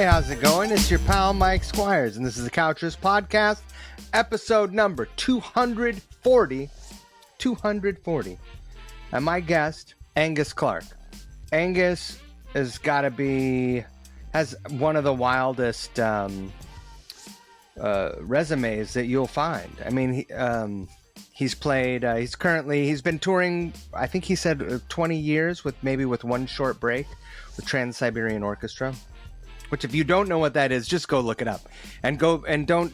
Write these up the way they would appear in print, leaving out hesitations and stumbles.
Hey, how's it going? It's your pal Mike Squires, and this is the Couch Riffs podcast, episode number 240. 240. And my guest, Angus Clark. Angus has one of the wildest resumes that you'll find. I mean, he's been touring, I think he said 20 years with one short break with Trans-Siberian Orchestra. Which, if you don't know what that is, just go look it up, and don't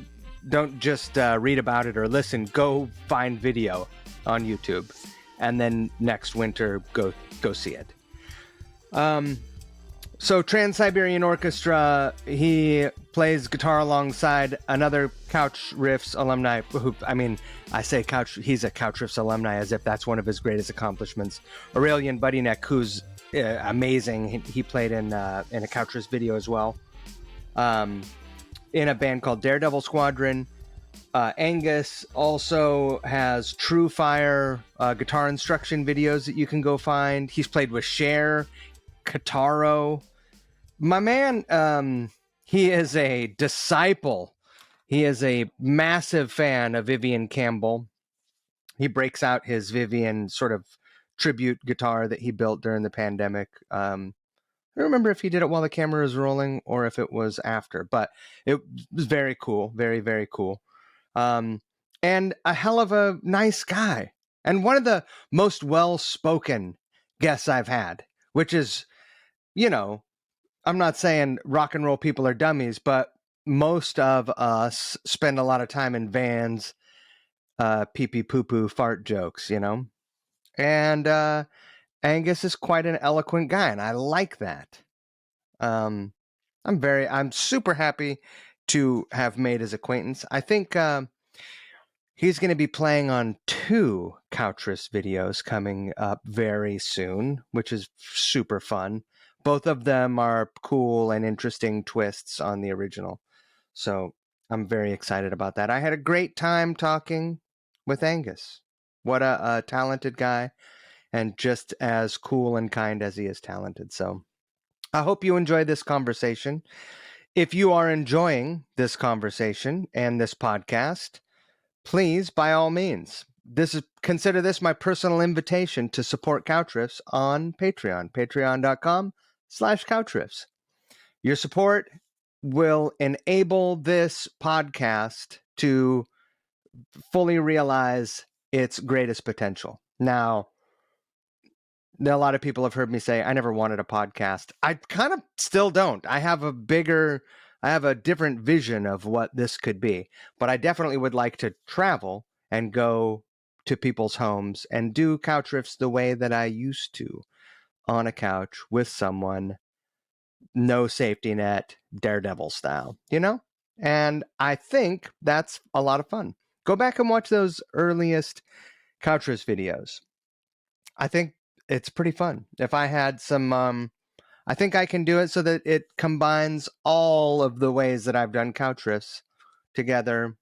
just read about it or listen. Go find video on YouTube, and then next winter go see it. So Trans-Siberian Orchestra, he plays guitar alongside another Couch Riffs alumni. He's a Couch Riffs alumni as if that's one of his greatest accomplishments. Aurelian Budynek, who's amazing. He played in a Couch Riffs video as well, in a band called Daredevil Squadron. Angus also has True Fire guitar instruction videos that you can go find. He's played with Cher, Kitaro. My man, he is a disciple. He is a massive fan of Vivian Campbell. He breaks out his Vivian sort of tribute guitar that he built during the pandemic. I don't remember if he did it while the camera was rolling or if it was after, but it was very cool. Very, very cool. And a hell of a nice guy. And one of the most well-spoken guests I've had, which is, I'm not saying rock and roll people are dummies, but most of us spend a lot of time in vans, pee-pee poo-poo fart jokes, And Angus is quite an eloquent guy, and I like that. I'm super happy to have made his acquaintance. I think he's going to be playing on 2 Couch Riffs videos coming up very soon, which is super fun. Both of them are cool and interesting twists on the original. So I'm very excited about that. I had a great time talking with Angus. What a talented guy, and just as cool and kind as he is talented. So I hope you enjoy this conversation. If you are enjoying this conversation and this podcast, please, by all means, consider this my personal invitation to support Couch Riffs on Patreon, patreon.com/Couch Riffs. Your support will enable this podcast to fully realize its greatest potential. Now, a lot of people have heard me say I never wanted a podcast. I kind of still don't. I have a different vision of what this could be, but I definitely would like to travel and go to people's homes and do Couch Riffs the way that I used to, on a couch with someone, no safety net, Daredevil style, And I think that's a lot of fun. Go back and watch those earliest Couch Riffs videos. I think it's pretty fun. If I had some, I think I can do it so that it combines all of the ways that I've done Couch Riffs together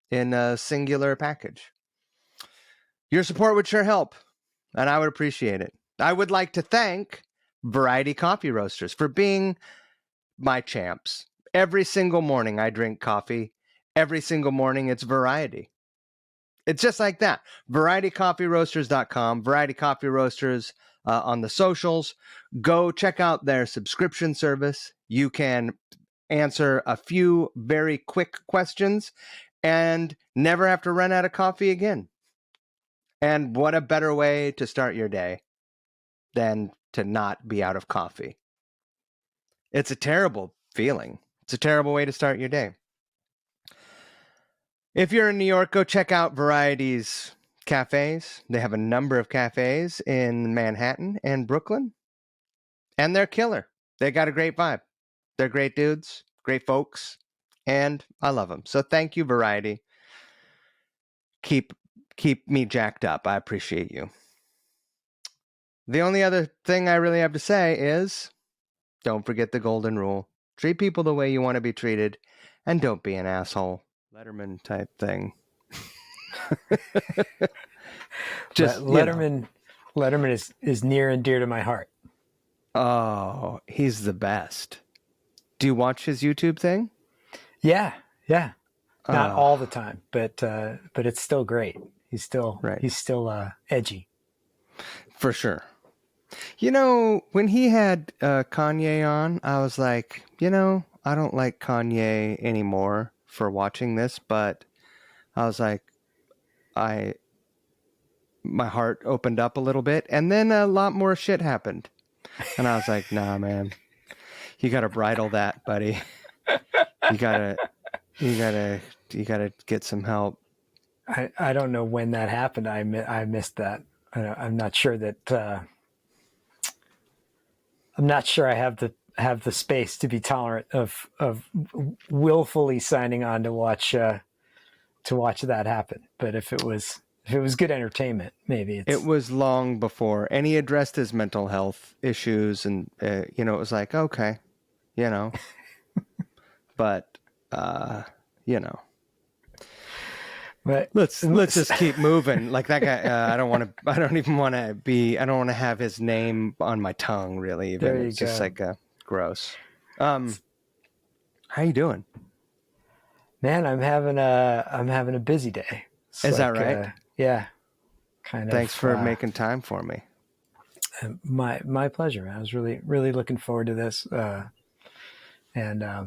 in a singular package. Your support would sure help, and I would appreciate it. I would like to thank Variety Coffee Roasters for being my champs. Every single morning I drink coffee. Every single morning it's variety. It's just like that. VarietyCoffeeRoasters.com, Variety Coffee Roasters on the socials. Go check out their subscription service. You can answer a few very quick questions and never have to run out of coffee again. And what a better way to start your day than to not be out of coffee. It's a terrible feeling. It's a terrible way to start your day. If you're in New York, go check out Variety's cafes. They have a number of cafes in Manhattan and Brooklyn, and they're killer. They got a great vibe. They're great dudes, great folks, and I love them. So thank you, Variety. Keep me jacked up. I appreciate you. The only other thing I really have to say is, don't forget the golden rule. Treat people the way you want to be treated, and don't be an asshole. Letterman type thing. Just Letterman is near and dear to my heart. Oh, he's the best. Do you watch his YouTube thing? Yeah. Not all the time, but it's still great. He's still edgy. For sure. You know, when he had Kanye on, I was like, you know, I don't like Kanye anymore for watching this, but I was like, my heart opened up a little bit, and then a lot more shit happened. And I was like, nah, man, you got to bridle that, buddy. You gotta get some help. I don't know when that happened. I missed that. I'm not sure that. I'm not sure I have the space to be tolerant of willfully signing on to watch that happen. But if it was good entertainment, maybe it was long before. And he addressed his mental health issues, and it was like, okay, but But let's just keep moving. Like that guy, I don't want to have his name on my tongue, really. Even. There you it's just like gross. How you doing? Man, I'm having a busy day. Is that right? Yeah. Thanks for making time for me. My pleasure, man. I was really, really looking forward to this. And I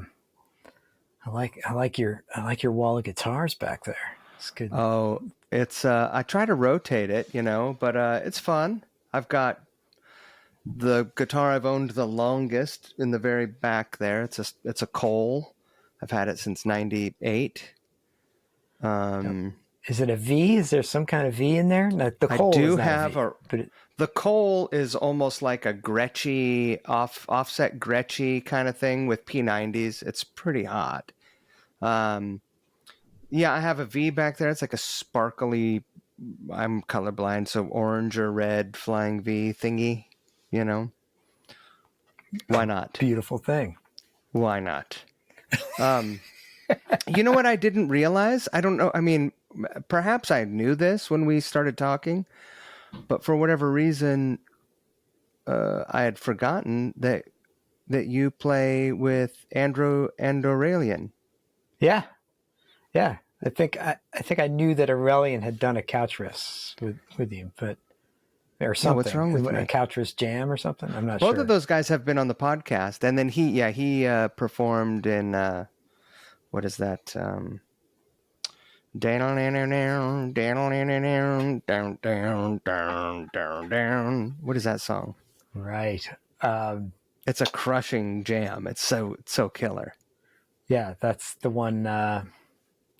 like your wall of guitars back there. It's good. Oh, it's I try to rotate it, but it's fun. I've got the guitar I've owned the longest in the very back there. It's a Cole. I've had it since '98. Is it a V? Is there some kind of V in there? No, the Cole I do is not have a V, the Cole is almost like a Gretschy offset Gretschy kind of thing with P90s. It's pretty hot. Yeah, I have a V back there. It's like a sparkly, I'm colorblind, so orange or red flying V thingy, Why not? Beautiful thing. Why not? You know what I didn't realize? I don't know. I mean, perhaps I knew this when we started talking, but for whatever reason, I had forgotten that you play with Andrew Aurelian. Yeah. I think I knew that Aurelian had done a Couch Riffs with you, but or something. What's wrong with me? A Couch Riffs jam or something? I'm not sure. Both of those guys have been on the podcast, and then he performed in what is that? What is that song? Right. It's a crushing jam. It's so killer. Yeah, that's the one.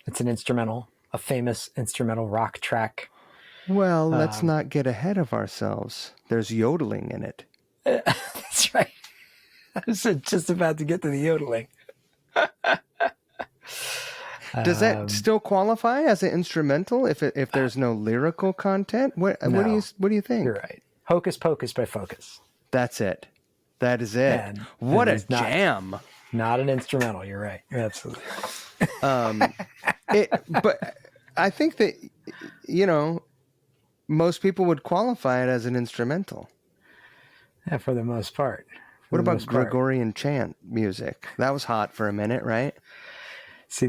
It's an instrumental, a famous instrumental rock track. Well, let's not get ahead of ourselves. There's yodeling in it. That's right. I was just about to get to the yodeling. Does that still qualify as an instrumental if there's no lyrical content? What do you think? You're right. Hocus Pocus by Focus. That's it. That is it. What a jam! Not an instrumental. You're right. You're absolutely right. But I think that most people would qualify it as an instrumental. Yeah, for the most part. What about Gregorian chant music? That was hot for a minute, right? See,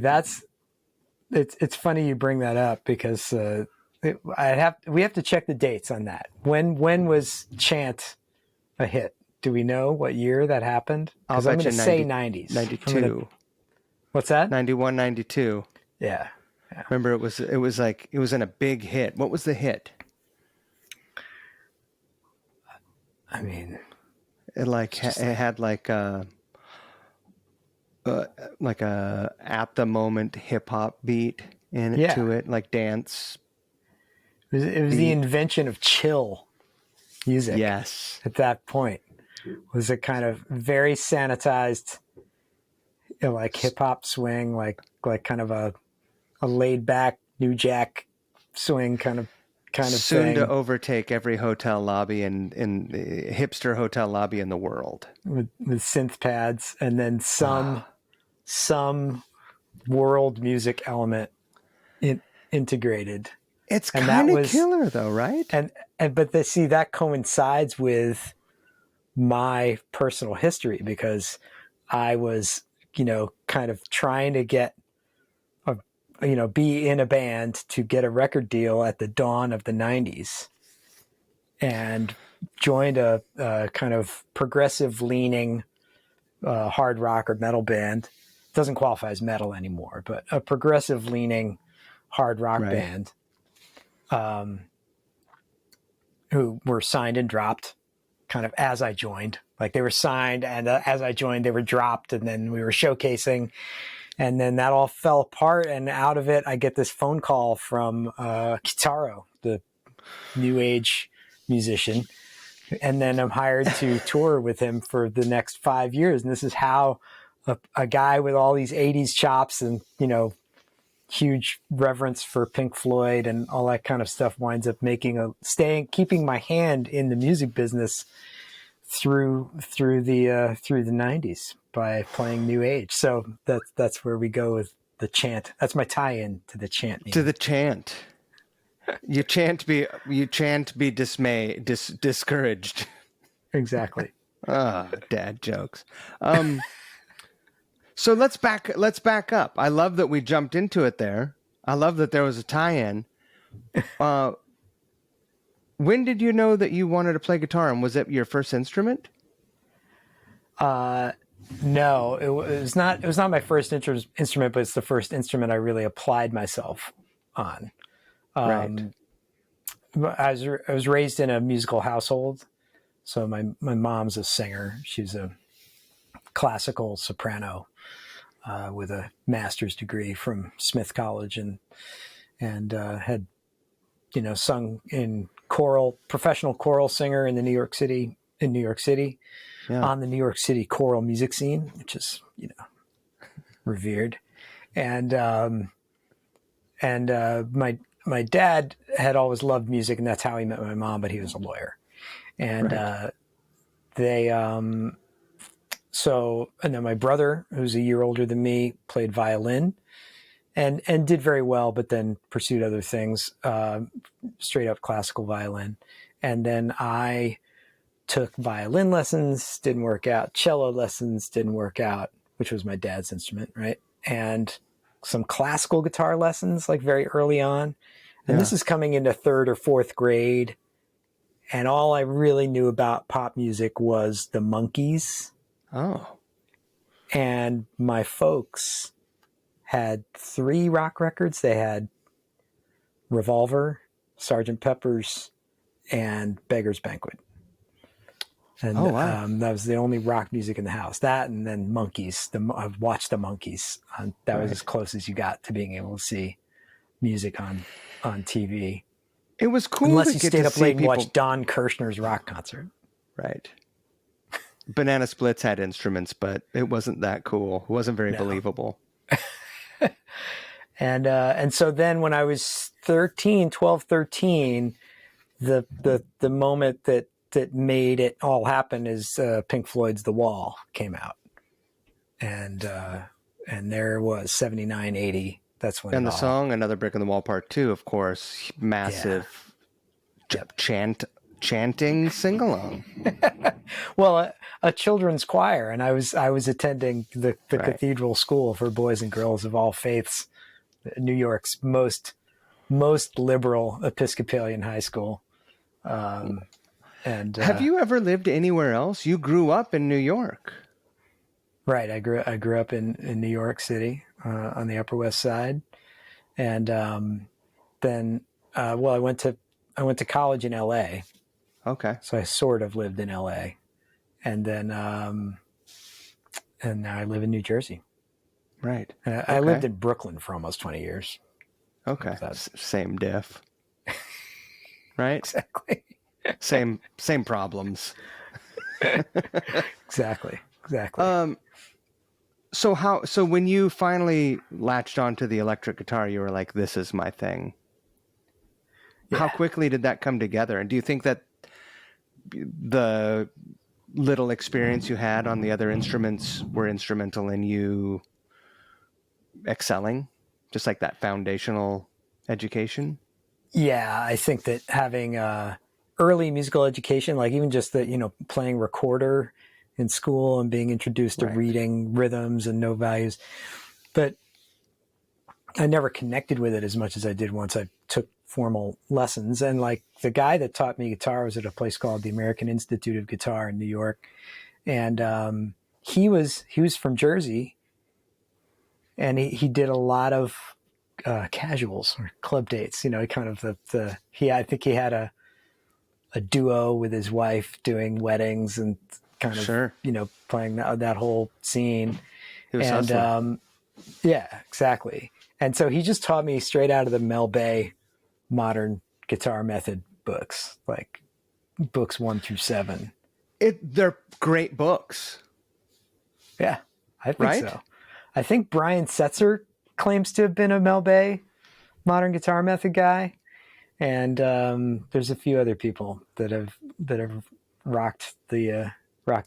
it's funny you bring that up because we have to check the dates on that. When was chant a hit? Do we know what year that happened? Because I'm going to say 90s. 92. What's that? 91, 92. Yeah. Remember, it was in a big hit. What was the hit? I mean, it had a at the moment hip hop beat in it to it, like dance. It was the invention of chill music. Yes. At that point, was a kind of very sanitized, like hip hop swing, like kind of a laid back New Jack swing kind of soon thing. To overtake every hotel lobby in the hipster hotel lobby in the world with synth pads, and then some world music element integrated. It's kind of killer though, right? But that coincides with my personal history because I was, kind of trying to get be in a band to get a record deal at the dawn of the 90s, and joined a kind of progressive leaning hard rock or metal band. Doesn't qualify as metal anymore, but a progressive leaning hard rock band, who were signed and dropped kind of as I joined. Like, they were signed, and as I joined, they were dropped, and then we were showcasing. And then that all fell apart, and out of it, I get this phone call from Kitaro, the new age musician. And then I'm hired to tour with him for the next 5 years. And this is how a guy with all these 80s chops and, huge reverence for Pink Floyd and all that kind of stuff winds up keeping my hand in the music business through the 90s by playing new age. So that's where we go with the chant. That's my tie-in to the chant. To the chant. You chant be discouraged. Exactly. Dad jokes. So let's back up. I love that we jumped into it there. I love that there was a tie-in. When did you know that you wanted to play guitar, and was it your first instrument? No, it was not my first instrument, but it's the first instrument I really applied myself on. Right. I was raised in a musical household. So my mom's a singer. She's a classical soprano with a master's degree from Smith College, and had sung in professional choral singer in New York City, on the New York City choral music scene, which is revered. And my dad had always loved music, and that's how he met my mom, but he was a lawyer. And and then my brother, who's a year older than me, played violin and did very well, but then pursued other things, straight up classical violin. And then I took violin lessons, didn't work out. Cello lessons didn't work out, which was my dad's instrument, right? And some classical guitar lessons, like very early on. And this is coming into third or fourth grade. And all I really knew about pop music was the Monkees. Oh. And my folks had 3 rock records. They had Revolver, Sgt. Pepper's, and Beggar's Banquet. And that was the only rock music in the house. That, and then Monkees. I've watched the Monkees. That was as close as you got to being able to see music on TV. It was cool. Unless you stayed up late and watched Don Kirshner's rock concert. Right. Banana Splits had instruments, but it wasn't that cool. It wasn't very believable. And so then when I was 13, the moment that made it all happen is Pink Floyd's The Wall came out. And there was 79, 80. That's when. And the song Another Brick in the Wall Part 2, of course, massive chanting sing-along. Well, a children's choir, and I was attending the cathedral school for boys and girls of all faiths, New York's most liberal Episcopalian high school. And have you ever lived anywhere else? You grew up in New York. Right. I grew up in New York City, on the Upper West Side. And then I went to college in LA. Okay. So I sort of lived in LA. And then and now I live in New Jersey. Right. I lived in Brooklyn for almost 20 years. Okay. Same diff. Right? Exactly. Same problems. Exactly. So when you finally latched onto the electric guitar, you were like, this is my thing. Yeah. How quickly did that come together? And do you think that the little experience you had on the other instruments were instrumental in you excelling, just like that foundational education? Yeah, I think that having early musical education, like even just the, playing recorder in school and being introduced to reading rhythms and note values. But I never connected with it as much as I did once I took formal lessons. And like the guy that taught me guitar was at a place called the American Institute of Guitar in New York. And he was from Jersey, and he did a lot of casuals or club dates, you know, kind of I think he had a duo with his wife doing weddings and kind of, you know, playing that whole scene. He was hustling. Yeah, exactly. And so he just taught me straight out of the Mel Bay modern guitar method books, like books 1 through 7. They're great books. Yeah, I think so. I think Brian Setzer claims to have been a Mel Bay modern guitar method guy. And there's a few other people that have rocked the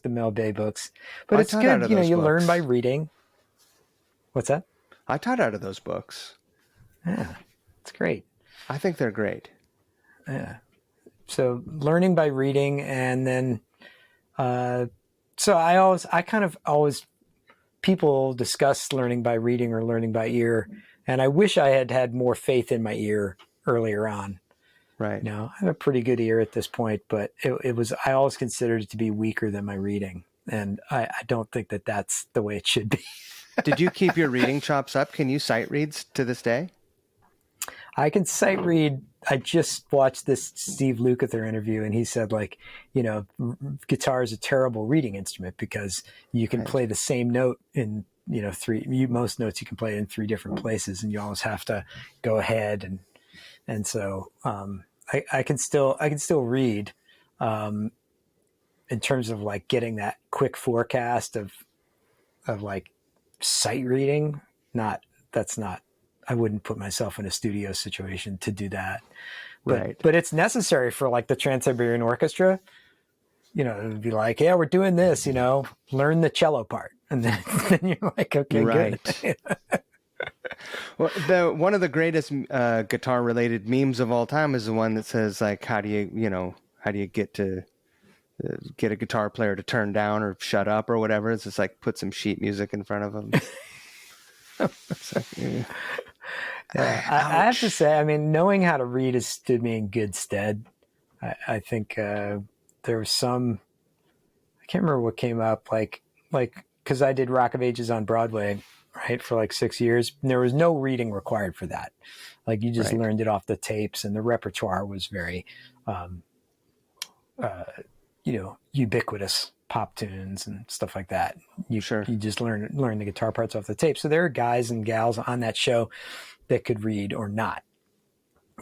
Mel Bay books. But it's good, you know, you learn by reading. What's that? I taught out of those books. Yeah, it's great. I think they're great. Yeah. So learning by reading, and then people discuss learning by reading or learning by ear, and I wish I had more faith in my ear earlier on. Right. You know, I have a pretty good ear at this point, but I always considered it to be weaker than my reading. And I don't think that that's the way it should be. Did you keep your reading chops up? Can you sight read to this day? I can sight read. I just watched this Steve Lukather interview, and he said, like, you know, guitar is a terrible reading instrument because you can play the same note in, you know, most notes you can play in 3 different places, and you always have to go ahead. And so I can still read in terms of like getting that quick forecast of like sight reading. I wouldn't put myself in a studio situation to do that. But it's necessary for like the Trans-Siberian Orchestra. You know, it would be like, yeah, we're doing this, you know, learn the cello part. And then you're like, okay, good. Well, one of the greatest guitar related memes of all time is the one that says like, how do you get a guitar player to turn down or shut up or whatever? It's just like put some sheet music in front of them. I have to say, I mean, knowing how to read has stood me in good stead. I think there was some, I can't remember what came up, like because I did Rock of Ages on Broadway, right, for like 6 years. And there was no reading required for that. Like you just learned it off the tapes, and the repertoire was very, you know, ubiquitous pop tunes and stuff like that. You just learn the guitar parts off the tape. So there are guys and gals on that show that could read or not.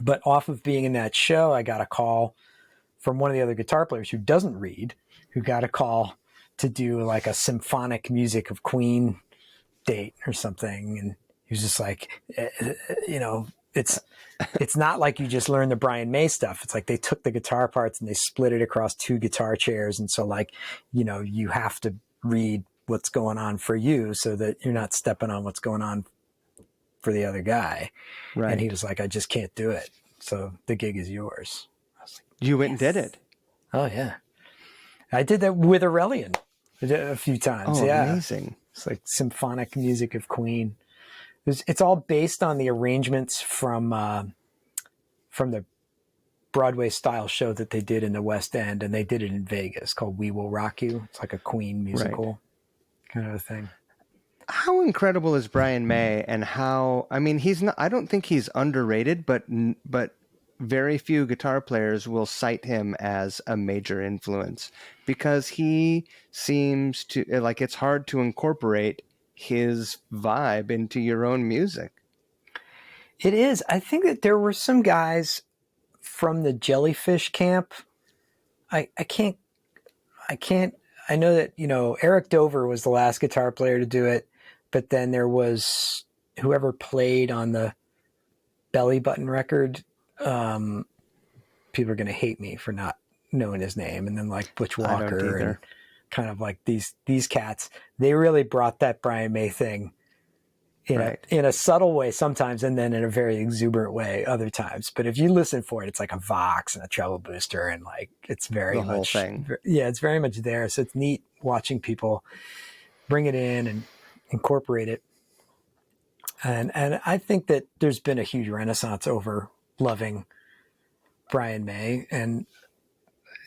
But off of being in that show, I got a call from one of the other guitar players who doesn't read, who got a call to do like a symphonic music of Queen date or something. And he was just like, you know, it's not like you just learn the Brian May stuff. It's like they took the guitar parts and they split it across 2 guitar chairs. And so like, you know, you have to read what's going on for you so that you're not stepping on what's going on for the other guy. Right. And he was like, I just can't do it. So the gig is yours. I was like, you went and did it. Oh yeah. I did that with Aurelian a few times. Oh, yeah. Amazing. It's like symphonic music of Queen. It's all based on the arrangements from the Broadway style show that they did in the West End, and they did it in Vegas called We Will Rock You. It's like a Queen musical kind of a thing. How incredible is Brian May, and how, I mean, I don't think he's underrated, but very few guitar players will cite him as a major influence because he seems to, like, it's hard to incorporate his vibe into your own music. It is. I think that there were some guys from the Jellyfish camp. I know that, you know, Eric Dover was the last guitar player to do it, but then there was whoever played on the Belly Button record. People are going to hate me for not knowing his name. And then like Butch Walker and kind of like these cats, they really brought that Brian May thing in a subtle way sometimes, and then in a very exuberant way other times. But if you listen for it, it's like a Vox and a treble booster, and like it's very The whole much thing. Yeah, it's very much there. So it's neat watching people bring it in and incorporate it. And I think that there's been a huge renaissance over loving Brian May, and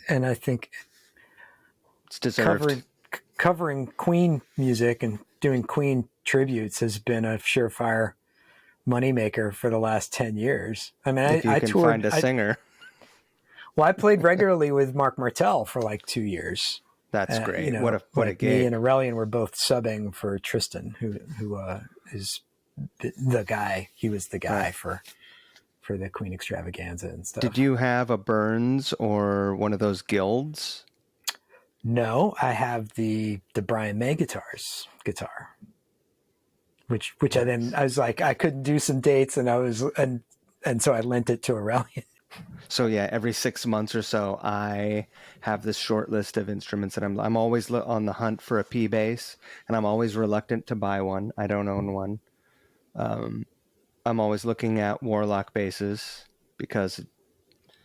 I think It's deserved. covering Queen music and doing Queen tributes has been a surefire moneymaker for the last 10 years. I mean, If you I can toured, find a singer. I pplayed regularly with Mark Martel for like 2 years. That's great. What a like gig. Me and Aurelian were both subbing for Tristan, who is the guy. He was the guy for the Queen extravaganza and stuff. Did you have a Burns or one of those guilds? No, I have the Brian May guitar, which I was like, I couldn't do some dates, and so I lent it to Aurelian. So yeah, every 6 months or so, I have this short list of instruments that I'm always on the hunt for a P bass, and I'm always reluctant to buy one. I don't own one. I'm always looking at Warlock basses because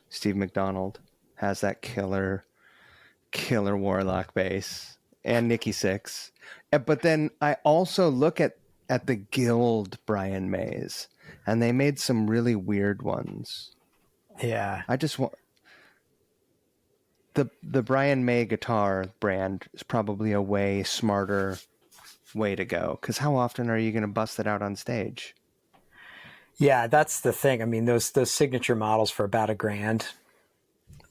Steve McDonald has that killer Warlock bass, and Nikki Sixx. But then I also look at the Guild Brian Mays, and they made some really weird ones. Yeah. I just want the Brian May guitar brand is probably a way smarter way to go, because how often are you going to bust it out on stage? Yeah, that's the thing. I mean, those signature models for about $1,000.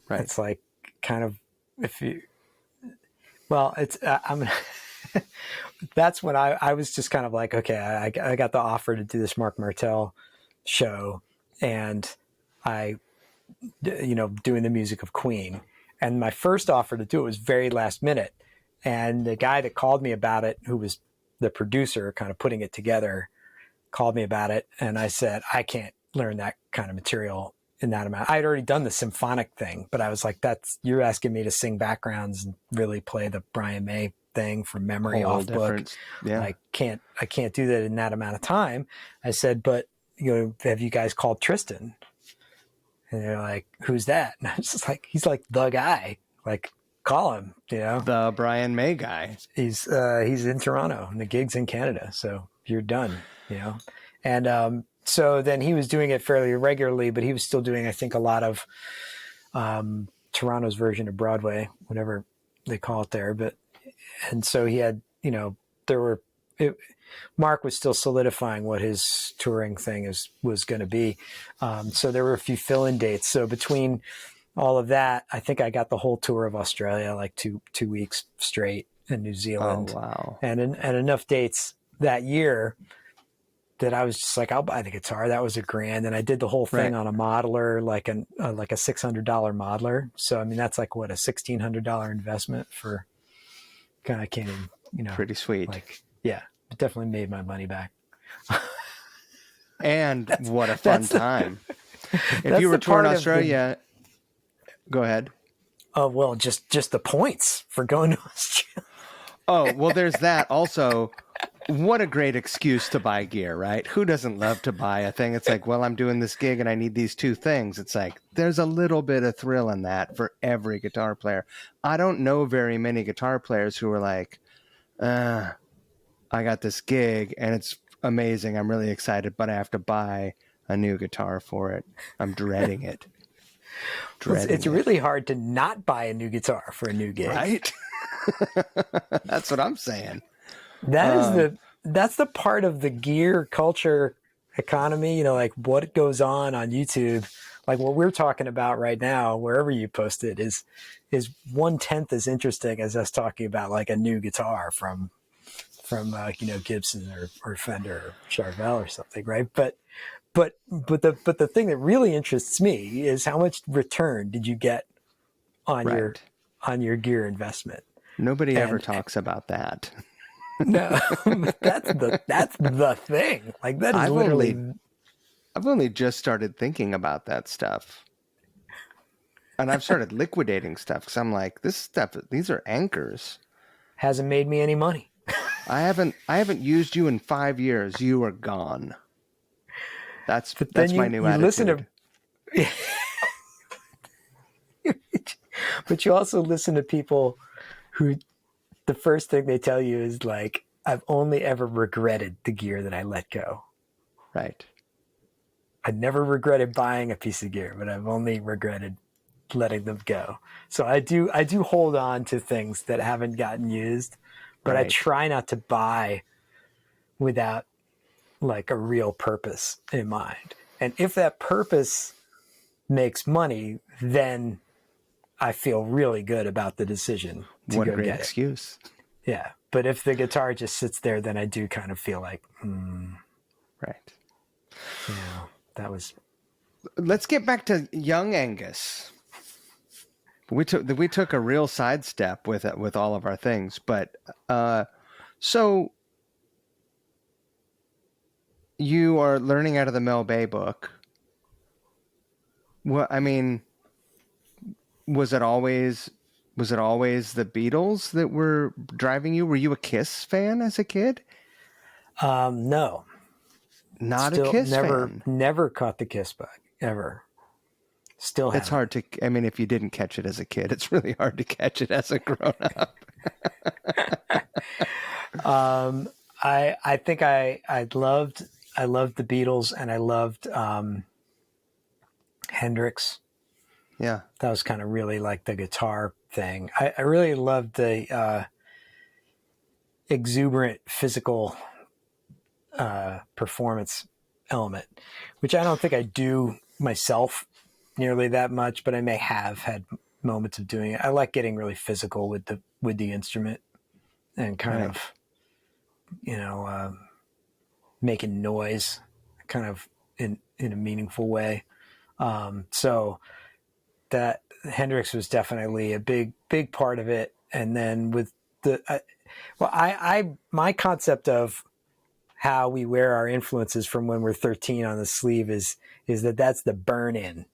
Right. It's like kind of it's I'm that's when I was just kind of like, okay, I got the offer to do this Mark Martel show, and I doing the music of Queen, and my first offer to do it was very last minute, and the guy that called me about it, who was the producer kind of putting it together, called me about it, and I said, I can't learn that kind of material in that amount. I'd already done the symphonic thing, but I was like, you're asking me to sing backgrounds and really play the Brian May thing from memory off book. Yeah. I can't do that in that amount of time. I said, but have you guys called Tristan? And they're like, who's that? And I was just like, he's like the guy, like call him, The Brian May guy. He's in Toronto and the gig's in Canada. So you're done, And so then he was doing it fairly regularly, but he was still doing, I think, a lot of Toronto's version of Broadway, whatever they call it there. And so he had, Mark was still solidifying what his touring thing was going to be. So there were a few fill-in dates. So between all of that, I think I got the whole tour of Australia, like two weeks straight, and New Zealand. Oh, wow. And enough dates that year that I was just like, I'll buy the guitar. That was $1,000. And I did the whole thing on a modeler, like a $600 modeler. So, I mean, that's like what, a $1,600 investment for kind of can't even, pretty sweet. Like, yeah, it definitely made my money back. And what a fun time. If you were touring Australia, go ahead. Oh, well, just the points for going to Australia. Oh, well, there's that also. What a great excuse to buy gear, right? Who doesn't love to buy a thing? It's like, well, I'm doing this gig and I need these 2 things. It's like, there's a little bit of thrill in that for every guitar player. I don't know very many guitar players who are like, I got this gig and it's amazing. I'm really excited, but I have to buy a new guitar for it. I'm dreading it. It's really hard to not buy a new guitar for a new gig. Right? That's what I'm saying. That's the part of the gear culture economy, like what goes on YouTube, like what we're talking about right now, wherever you post it is 1/10 as interesting as us talking about like a new guitar from Gibson or Fender or Charvel or something, right? But the thing that really interests me is how much return did you get on your gear investment? Nobody ever talks about that. No, that's the thing. Like that is I've only just started thinking about that stuff, and I've started liquidating stuff because I'm like, this stuff. These are anchors. Hasn't made me any money. I haven't used you in 5 years. You are gone. That's my new attitude. Listen to, but you also listen to people who the first thing they tell you is like, I've only ever regretted the gear that I let go. Right. I never regretted buying a piece of gear, but I've only regretted letting them go. So I do hold on to things that haven't gotten used, but I try not to buy without like a real purpose in mind. And if that purpose makes money, then I feel really good about the decision to what go a great get excuse. it. Yeah. But if the guitar just sits there, then I do kind of feel like, right. Yeah, that was. Let's get back to young Angus. We took a real sidestep with it, with all of our things, but so you are learning out of the Mel Bay book. What I mean, was it always the Beatles that were driving you? Were you a Kiss fan as a kid? No, not still a Kiss fan. Never caught the Kiss bug ever. Still haven't. It's hard to. I mean, if you didn't catch it as a kid, it's really hard to catch it as a grown up. I think I loved the Beatles, and I loved Hendrix. Yeah, that was kind of really like the guitar thing. I really loved the exuberant physical performance element, which I don't think I do myself nearly that much, but I may have had moments of doing it. I like getting really physical with the instrument and kind of, making noise kind of in a meaningful way. So that Hendrix was definitely a big part of it. And then with my concept of how we wear our influences from when we're 13 on the sleeve is that's the burn in.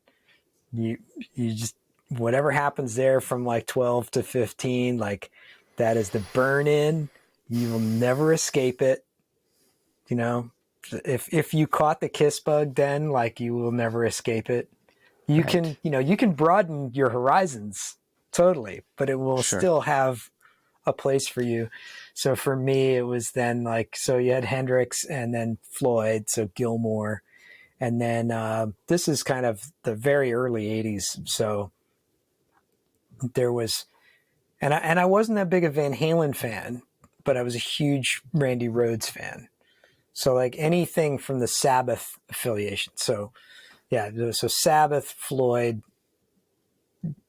You just, whatever happens there from like 12 to 15, like that is the burn in. You will never escape it. If you caught the Kiss bug, then like you will never escape it. You can broaden your horizons totally, but it will still have a place for you. So for me, it was then like, so you had Hendrix and then Floyd, so Gilmour. And then this is kind of the very early 80s. So there was, and I wasn't that big a Van Halen fan, but I was a huge Randy Rhoads fan. So like anything from the Sabbath affiliation. So yeah, so Sabbath, Floyd,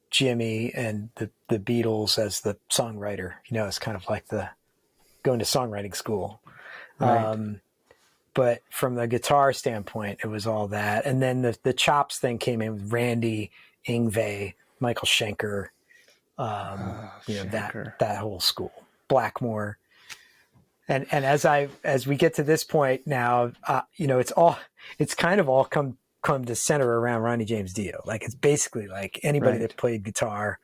Jimmy, and the Beatles as the songwriter. It's kind of like the going to songwriting school. Right. But from the guitar standpoint, it was all that. And then the chops thing came in with Randy, Yngwie, Michael Schenker, Schenker. that whole school, Blackmore. And as we get to this point now, it's kind of all come to center around Ronnie James Dio. Like it's basically like anybody that played guitar,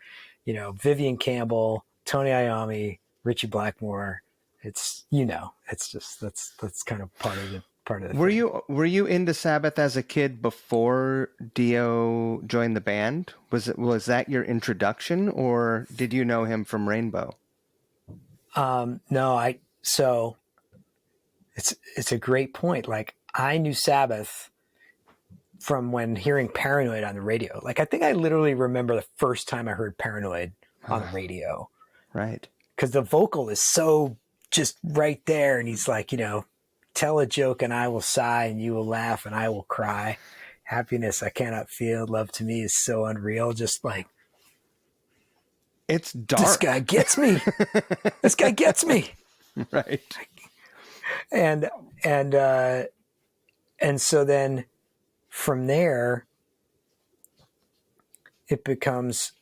Vivian Campbell, Tony Iommi, Richie Blackmore. It's just that's kind of part of the thing. Were you into Sabbath as a kid before Dio joined the band? Was that your introduction, or did you know him from Rainbow? No, so it's a great point. Like I knew Sabbath from when hearing Paranoid on the radio. Like I think I literally remember the first time I heard Paranoid on the radio. Right. Because the vocal is so just right there, and he's like, tell a joke and I will sigh and you will laugh and I will cry. Happiness I cannot feel. Love to me is so unreal. Just like, it's dark. This guy gets me. This guy gets me. Right. And so then from there, it becomes,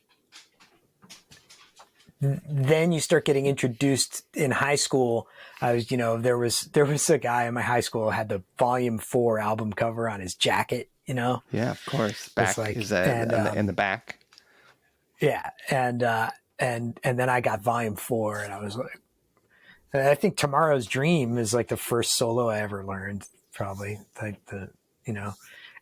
then you start getting introduced in high school. I was, there was a guy in my high school who had the Volume 4 album cover on his jacket, Yeah, of course. Back like, is in the back. Yeah. And then I got Volume 4 and I was like, And I think Tomorrow's Dream is like the first solo I ever learned, probably, like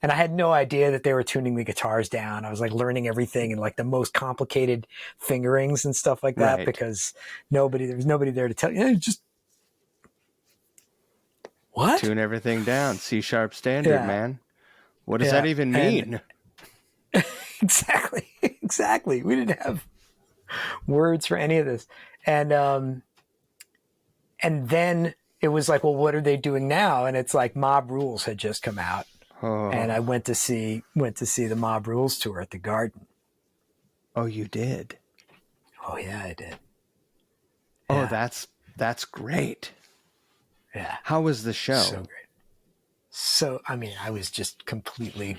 and I had no idea that they were tuning the guitars down. I was like learning everything and like the most complicated fingerings and stuff like that, Right. because there was nobody there to tell you, just what? Tune everything down. C# standard, Yeah. man. What does that even mean? Exactly. We didn't have words for any of this. And then it was like, well, what are they doing now? And it's like Mob Rules had just come out. Oh. And I went to see the Mob Rules tour at the Garden. Oh, you did? Oh yeah, I did. Oh, that's great. Yeah. How was the show? So great. So, I mean, I was just completely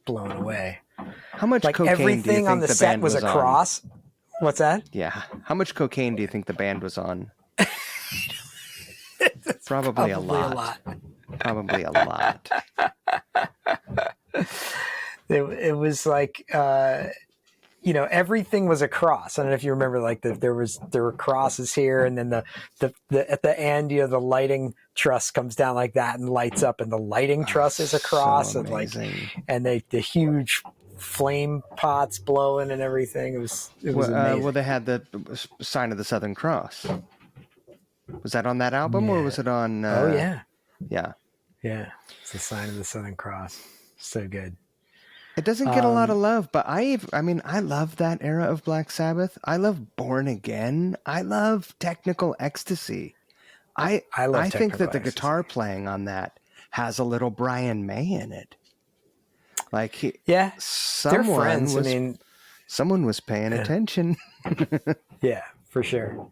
blown away. How much like cocaine everything do you think on the set band was a on? cross. What's that? Yeah. How much cocaine do you think the band was on? Probably a lot. Probably a lot. It was like, everything was a cross. I don't know if you remember, like there were crosses here, and then the at the end, the lighting truss comes down like that and lights up, and the lighting truss is a cross, so and like, amazing. and the huge flame pots blowing and everything. It was amazing. Well, they had the sign of the Southern Cross. Was that on that album, or was it on? Oh yeah, yeah. It's the sign of the Southern Cross. So good. It doesn't get a lot of love, but I love that era of Black Sabbath. I love Born Again. I love Technical Ecstasy. I think that the guitar playing on that has a little Brian May in it. Like they're friends. Someone was paying attention. Yeah, for sure.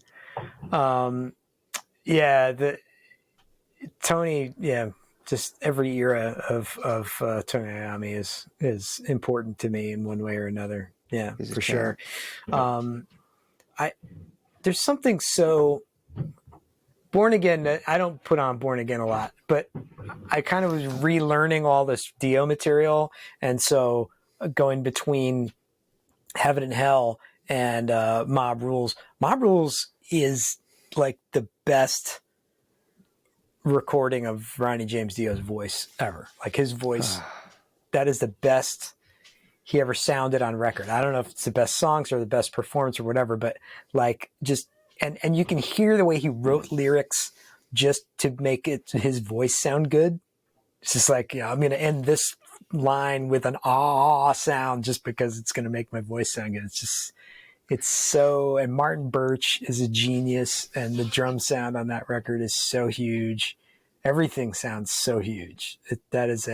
Tony. Yeah. Just every era of Tony Iommi is important to me in one way or another. Yeah, for sure. There's something so Born Again that I don't put on Born Again a lot, but I kind of was relearning all this Dio material, and so going between Heaven and Hell and Mob Rules. Mob Rules is like the best recording of Ronnie James Dio's voice ever. Like his voice, that is the best he ever sounded on record. I don't know if it's the best songs or the best performance or whatever, but like just and you can hear the way he wrote lyrics just to make his voice sound good. It's just like, I'm going to end this line with an ah sound just because it's going to make my voice sound good. And Martin Birch is a genius, and the drum sound on that record is so huge. Everything sounds so huge. That's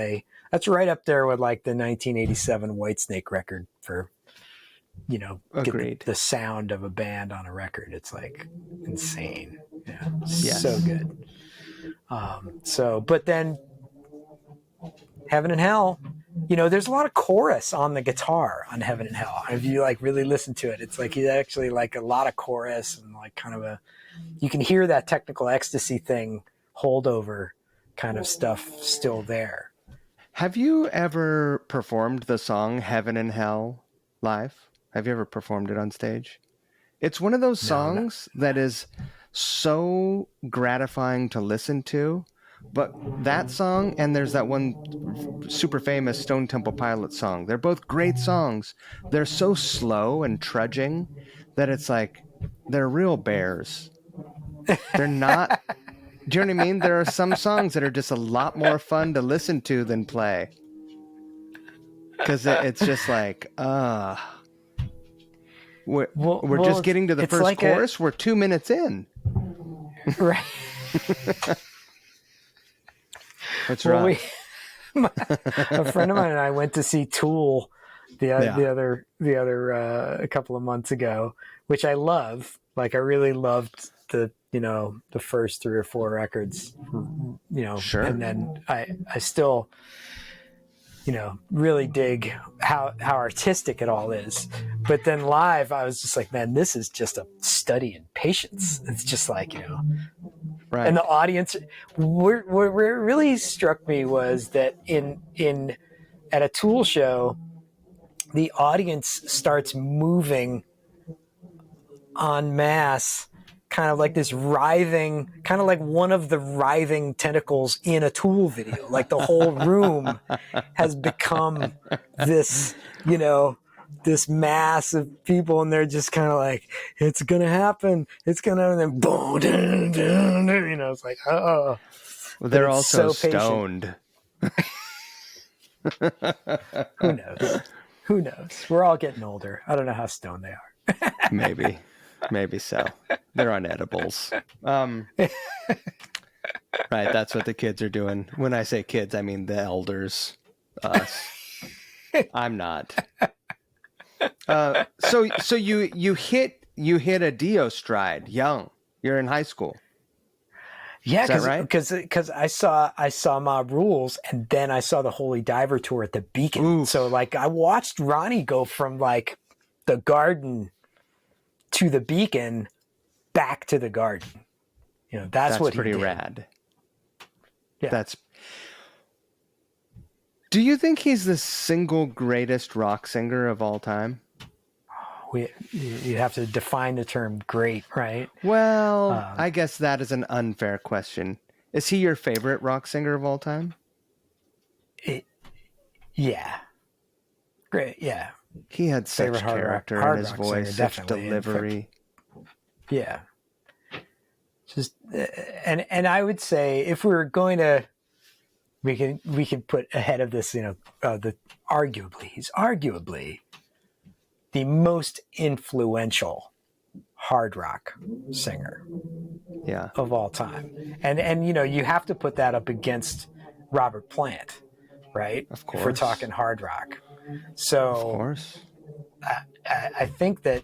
right up there with like the 1987 Whitesnake record for, get the sound of a band on a record. It's like insane. Yeah. Yes. So good. But then Heaven and Hell, there's a lot of chorus on the guitar on Heaven and Hell. If you like really listen to it, it's like he's actually like a lot of chorus and like kind of you can hear that Technical Ecstasy thing holdover kind of stuff still there. Have you ever performed the song Heaven and Hell live? Have you ever performed it on stage? It's one of those songs that is so gratifying to listen to. But that song, and there's that one super famous Stone Temple Pilots song. They're both great songs. They're so slow and trudging that it's like they're real bears. They're not. Do you know what I mean? There are some songs that are just a lot more fun to listen to than play. Because it's just like, we're just getting to the first like chorus. We're 2 minutes in. Right. That's right. A friend of mine and I went to see Tool the other a couple of months ago, which I love. Like I really loved the first 3 or 4 records. Sure. And then I still really dig how artistic it all is. But then live, I was just like, man, this is just a study in patience. It's just like, right. And the audience, where it really struck me was that at a Tool show, the audience starts moving en masse kind of like this writhing, kind of like one of the writhing tentacles in a Tool video. Like the whole room has become this, you know, this mass of people, and they're just kind of like, it's gonna happen, it's gonna, and then boom, dun, dun, dun, you know, it's like, oh. Well, they're also so stoned. Who knows? Who knows? We're all getting older. I don't know how stoned they are. Maybe so. They're on edibles. Right, that's what the kids are doing. When I say kids, I mean the elders. Us. I'm not. So you hit a Dio stride young. You're in high school. Yeah, because because I saw Mob Rules, and then I saw the Holy Diver tour at the Beacon. Oof. So like I watched Ronnie go from like the Garden to the Beacon back to the Garden. You know, that's what pretty he did. Rad. Yeah. Do you think he's the single greatest rock singer of all time? You have to define the term great, right? Well, I guess that is an unfair question. Is he your favorite rock singer of all time? Yeah. Great, yeah. He had such character in his voice, such delivery. Yeah. Just and I would say if we were going to, we can put ahead of this, you know, he's arguably the most influential hard rock singer of all time. And you know, you have to put that up against Robert Plant, right? Of course. If we're talking hard rock. So of course. I think that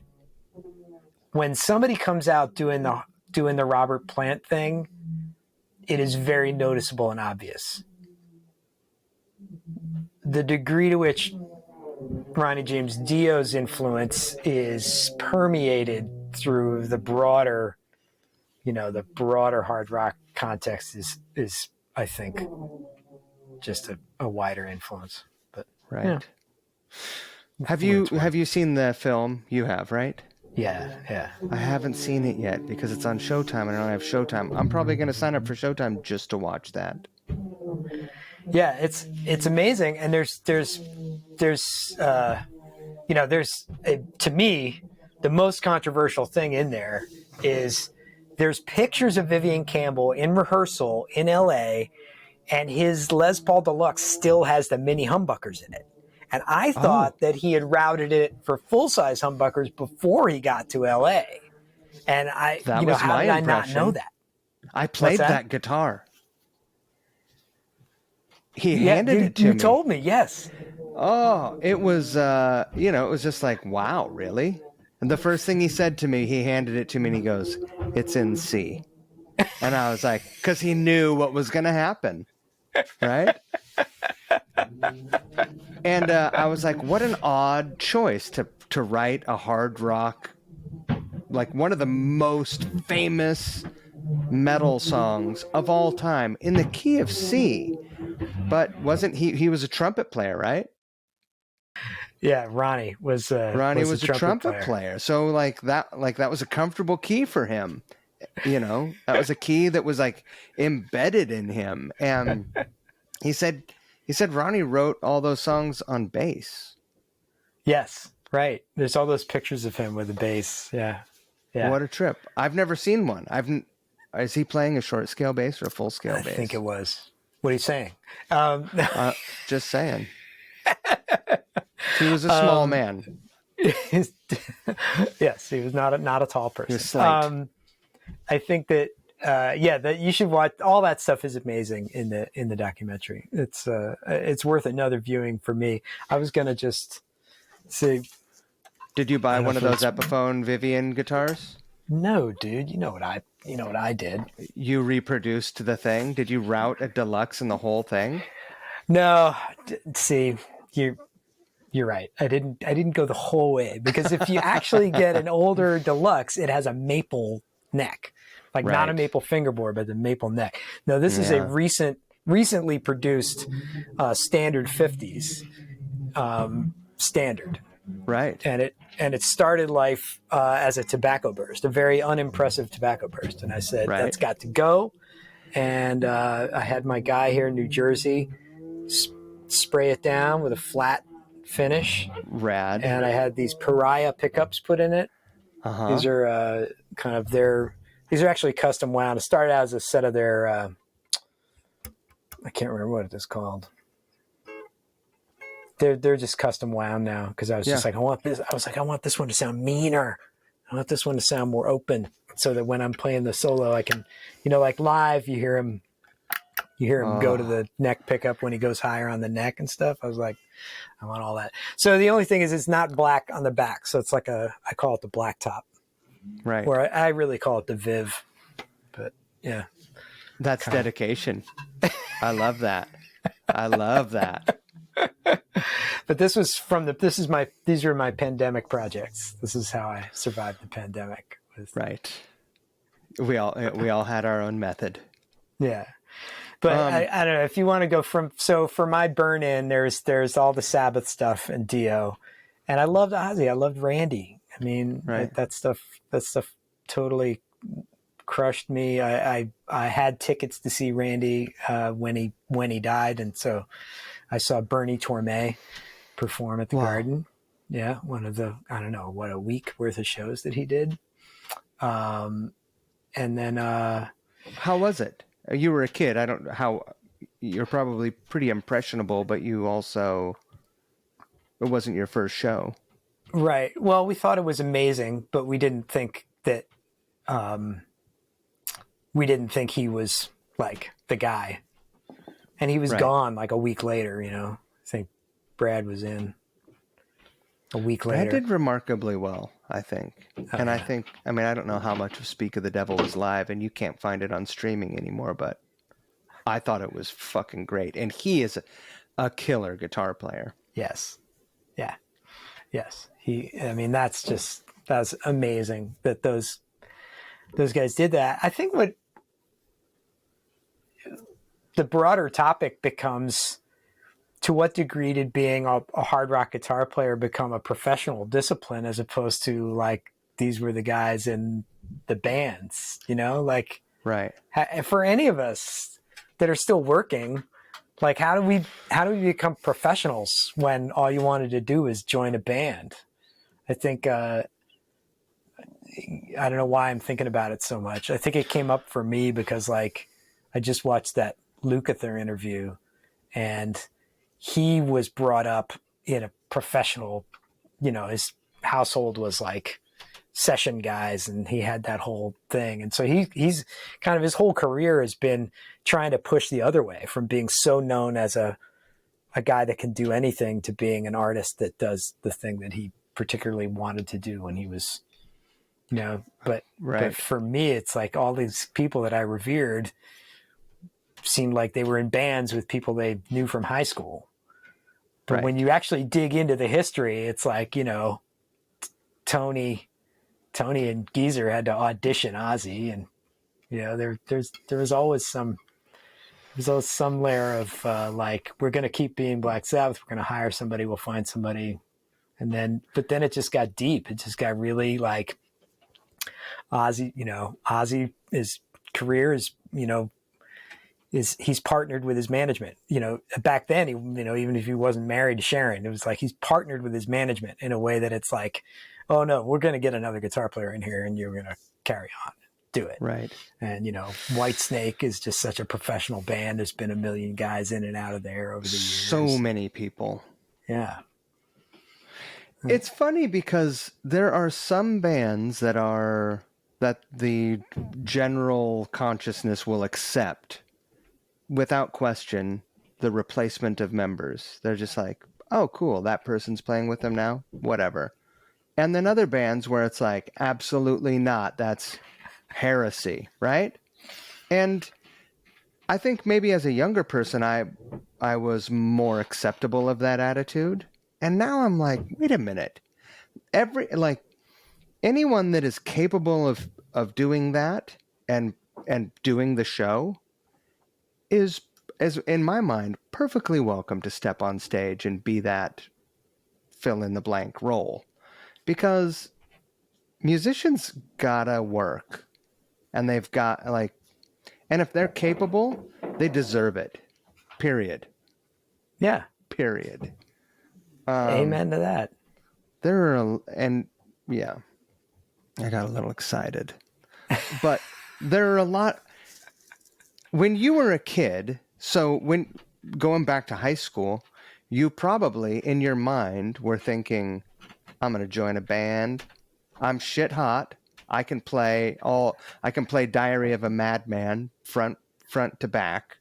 when somebody comes out doing the Robert Plant thing, it is very noticeable and obvious. The degree to which Ronnie James Dio's influence is permeated through the broader hard rock context is I think just a wider influence. But right. Yeah. Have you seen the film? You have, right? Yeah. I haven't seen it yet because it's on Showtime and I don't have Showtime. I'm probably going to sign up for Showtime just to watch that. Yeah, it's amazing, and there's to me the most controversial thing in there is there's pictures of Vivian Campbell in rehearsal in LA, and his Les Paul Deluxe still has the mini humbuckers in it. And I thought that he had routed it for full-size humbuckers before he got to LA. And how did I not know that? I played that guitar. He handed it to me. You told me, yes. Oh, it was, it was just like, wow, really? And the first thing he said to me, he handed it to me and he goes, it's in C. And I was like, because he knew what was going to happen, right? And I was like, what an odd choice to write a hard rock, like one of the most famous metal songs of all time in the key of C. But wasn't he was a trumpet player, right? Yeah, Ronnie was a trumpet player. So that was a comfortable key for him. You know, that was a key that was like embedded in him. And he said Ronnie wrote all those songs on bass. Yes, right. There's all those pictures of him with the bass. Yeah. What a trip. I've never seen one. Is he playing a short scale bass or a full scale bass? I think it was. What are you saying? Just saying. He was a small man. Yes, he was not a tall person. He was slight. I think that that you should watch. All that stuff is amazing in the documentary. It's worth another viewing for me. I was gonna just say. Did you buy one of those Epiphone Vivian guitars? No, dude. You know what I did. You reproduced the thing. Did you route a deluxe in the whole thing? No. See, you're right. I didn't go the whole way, because if you actually get an older deluxe, it has a maple neck, like not a maple fingerboard, but the maple neck. No, this is a recently produced standard 50s standard. Right. and it started life as a tobacco burst, a very unimpressive tobacco burst. And I said, Right. that's got to go. And I had my guy here in New Jersey spray it down with a flat finish. Rad. And I had these Pariah pickups put in it. These are kind of these are actually custom wound. It started out as a set of their, I can't remember what it is called. They're just custom wound now, because I was just like, I want this one to sound meaner. I want this one to sound more open, so that when I'm playing the solo, I can, like live, you hear him go to the neck pickup when he goes higher on the neck and stuff. I was like, I want all that. So the only thing is, it's not black on the back, so it's like I call it the black top, right? Or I really call it the Viv, but yeah, that's dedication. I love that. I love that. But these are my pandemic projects. This is how I survived the pandemic. Right. We all had our own method. Yeah. But I don't know if you want to go for my burn in, there's all the Sabbath stuff and Dio, and I loved Ozzy. I loved Randy. I mean, right. that stuff totally crushed me. I had tickets to see Randy when he died, and so I saw Bernie Torme perform at the Garden. Yeah, one of the, I don't know, a week worth of shows that he did. And then how was it? You were a kid. I don't know how. You're probably pretty impressionable, but you also, it wasn't your first show. Right. Well, we thought it was amazing, but we didn't think that he was like the guy. And he was gone like a week later, I think Brad was in a week later. Brad did remarkably well, I think. I don't know how much of Speak of the Devil was live, and you can't find it on streaming anymore, but I thought it was fucking great. And he is a killer guitar player. Yes. Yeah. Yes. That's amazing that those guys did that. I think what the broader topic becomes, to what degree did being a hard rock guitar player become a professional discipline, as opposed to like, these were the guys in the bands, like, right. For any of us that are still working, like, how do we become professionals when all you wanted to do is join a band? I think, I don't know why I'm thinking about it so much. I think it came up for me because, like, I just watched that Lukather interview, and he was brought up in a professional, his household was like session guys, and he had that whole thing. And so he's kind of, his whole career has been trying to push the other way, from being so known as a guy that can do anything, to being an artist that does the thing that he particularly wanted to do when he was, but for me, it's like all these people that I revered seemed like they were in bands with people they knew from high school. But when you actually dig into the history, it's like, Tony and Geezer had to audition Ozzy, and there was always some layer of like, we're going to keep being Black Sabbath, we're going to hire somebody, we'll find somebody, but then it just got deep. It just got really like Ozzy, his career is, he's partnered with his management. Back then, even if he wasn't married to Sharon, it was like he's partnered with his management in a way that it's like, oh no, we're going to get another guitar player in here, and you're going to carry on, do it. Right. And Whitesnake is just such a professional band. There's been a million guys in and out of there over the years. So many people. Yeah. It's funny because there are some bands that the general consciousness will accept without question the replacement of members. They're just like, oh, cool, that person's playing with them now, whatever. And then other bands where it's like, absolutely not, that's heresy, right? And I think maybe as a younger person, I was more acceptable of that attitude. And now I'm like, wait a minute. Anyone that is capable of doing that and doing the show is in my mind, perfectly welcome to step on stage and be that fill in the blank role, because musicians gotta work, and they've got like, and if they're capable, they deserve it. Period. Yeah. Period. Amen to that. Yeah, I got a little excited, but there are a lot. When you were a kid, so when going back to high school, you probably in your mind were thinking, I'm going to join a band. I'm shit hot. I can play Diary of a Madman front to back.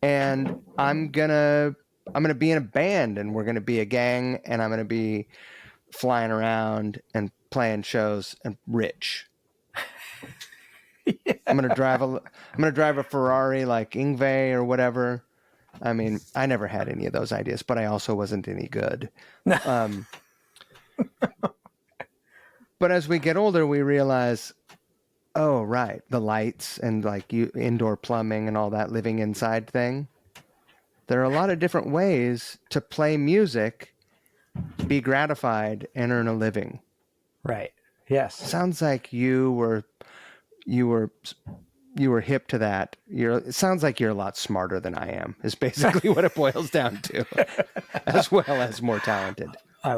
And I'm going to be in a band, and we're going to be a gang, and I'm going to be flying around and playing shows and rich. Yeah. I'm gonna drive a Ferrari like Yngwie or whatever. I mean, I never had any of those ideas, but I also wasn't any good. But as we get older, we realize, oh right, the lights and like indoor plumbing and all that living inside thing. There are a lot of different ways to play music, be gratified, and earn a living. Right. Yes. Sounds like you were hip to that. It sounds like you're a lot smarter than I am, is basically what it boils down to, as well as more talented. I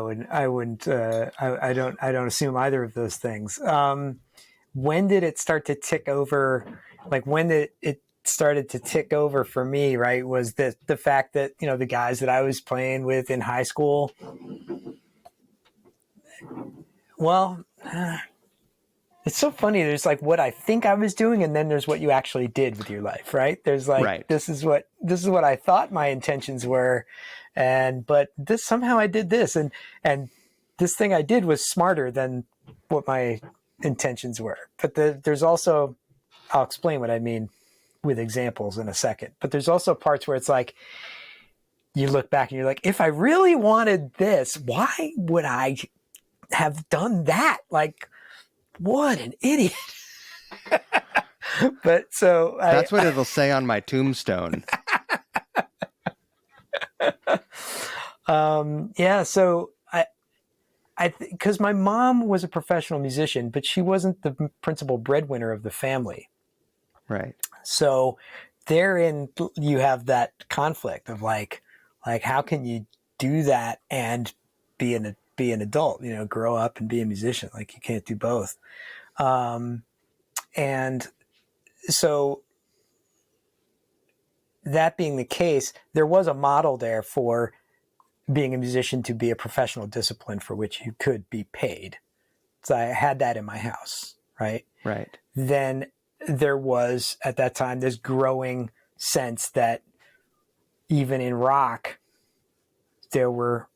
don't assume either of those things. When did it start to tick over? Like when did it started to tick over for me, right? Was the fact that, the guys that I was playing with in high school, well, it's so funny. There's like what I think I was doing, and then there's what you actually did with your life, right? There's like, right. This is what I thought my intentions were. But this, somehow I did this, and this thing I did was smarter than what my intentions were. But there's also, I'll explain what I mean with examples in a second, but there's also parts where it's like, you look back and you're like, if I really wanted this, why would I have done that? Like, what an idiot. But so that's what it'll say on my tombstone. Yeah. So because my mom was a professional musician, but she wasn't the principal breadwinner of the family. Right. So therein you have that conflict of like, how can you do that and be an adult, grow up and be a musician? Like you can't do both. And so that being the case, there was a model there for being a musician to be a professional discipline for which you could be paid. So I had that in my house, right? Right. Then there was, at that time, this growing sense that even in rock, there were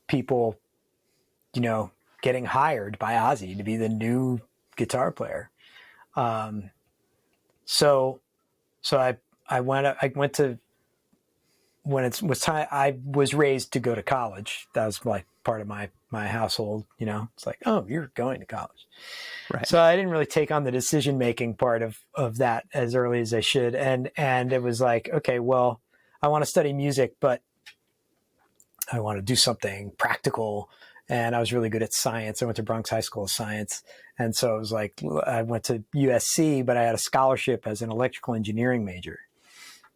people, getting hired by Ozzy to be the new guitar player. So I went to, when it was time, I was raised to go to college. That was like part of my household, it's like, oh, you're going to college. Right. So I didn't really take on the decision-making part of that as early as I should. And it was like, okay, well, I want to study music, but I want to do something practical. And I was really good at science. I went to Bronx High School of Science. And so it was like, I went to USC, but I had a scholarship as an electrical engineering major.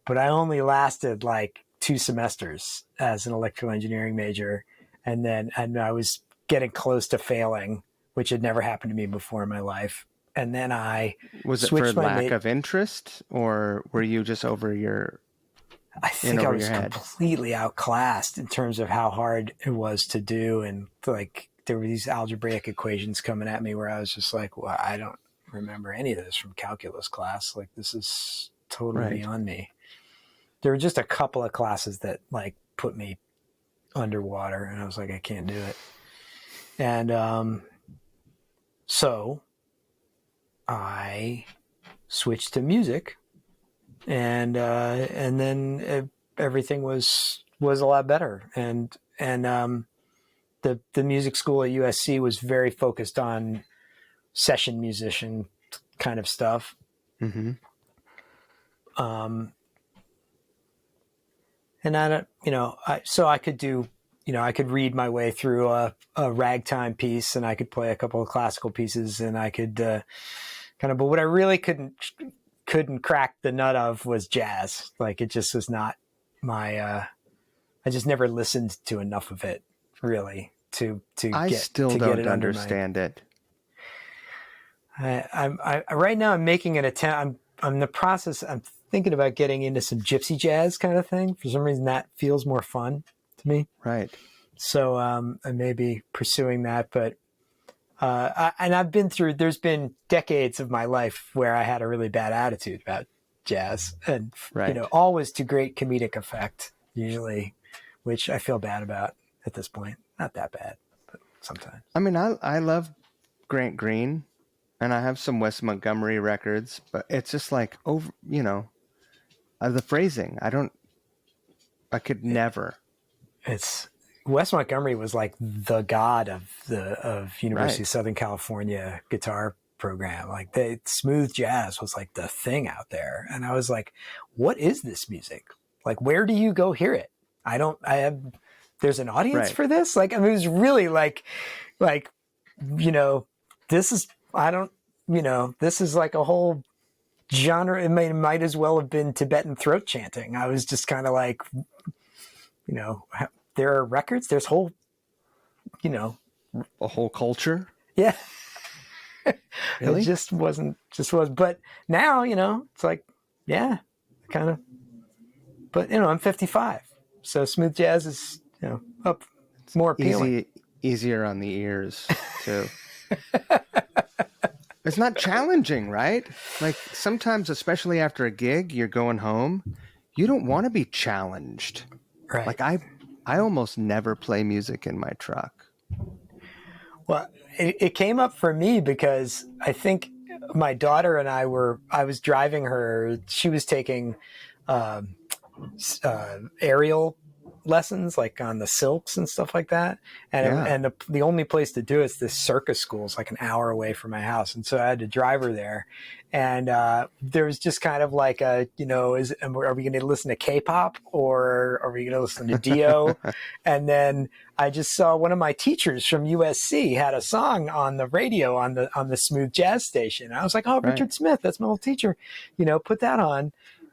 But I only lasted like 2 semesters as an electrical engineering major. And I was getting close to failing, which had never happened to me before in my life. And then I was it for lack of interest, or were you just over your? I think I was completely outclassed in terms of how hard it was to do, and like there were these algebraic equations coming at me where I was just like, well, I don't remember any of this from calculus class. Like this is totally beyond me. There were just a couple of classes that like put me underwater, and I was like, I can't do it. And so I switched to music, and then everything was a lot better. And the music school at USC was very focused on session musician kind of stuff. Mm-hmm. And I don't, so I could do I could read my way through a ragtime piece, and I could play a couple of classical pieces, and I could but what I really couldn't crack the nut of was jazz. Like, it just was not my, I just never listened to enough of it really to I get still to don't get it understand it. I right now I'm making an attempt. I'm in the process. I'm thinking about getting into some gypsy jazz kind of thing. For some reason, that feels more fun to me. Right. So I may be pursuing that, but and I've been through. There's been decades of my life where I had a really bad attitude about jazz, and Right. always to great comedic effect, usually, which I feel bad about at this point. Not that bad, but sometimes. I mean, I love Grant Green, and I have some Wes Montgomery records, but it's just like over, the phrasing. I could never. It's Wes Montgomery was like the god of University Right. of Southern California guitar program. Like, the smooth jazz was like the thing out there, and I was like, what is this music? Like, where do you go hear it? There's an audience Right. for this. Like, I mean, it was really like this is this is like a whole genre. It might as well have been Tibetan throat chanting. I was just kind of like, there are records. There's whole, A whole culture. yeah. Really? It just was. But now, it's like, yeah, kind of. But I'm 55, so smooth jazz is up more appealing. Easier on the ears too. It's not challenging, right? Like, sometimes, especially after a gig, you're going home, you don't want to be challenged. Right. Like, I almost never play music in my truck. Well, it came up for me because I think my daughter and I was driving her. She was taking aerial lessons, like on the silks and stuff like that. And the only place to do it is this circus school. It's like an hour away from my house. And so I had to drive her there. And there was just kind of like are we going to listen to K-pop, or are we going to listen to Dio? And then I just saw one of my teachers from USC had a song on the radio on the smooth jazz station. I was like, oh, Richard Smith, that's my old teacher, put that on.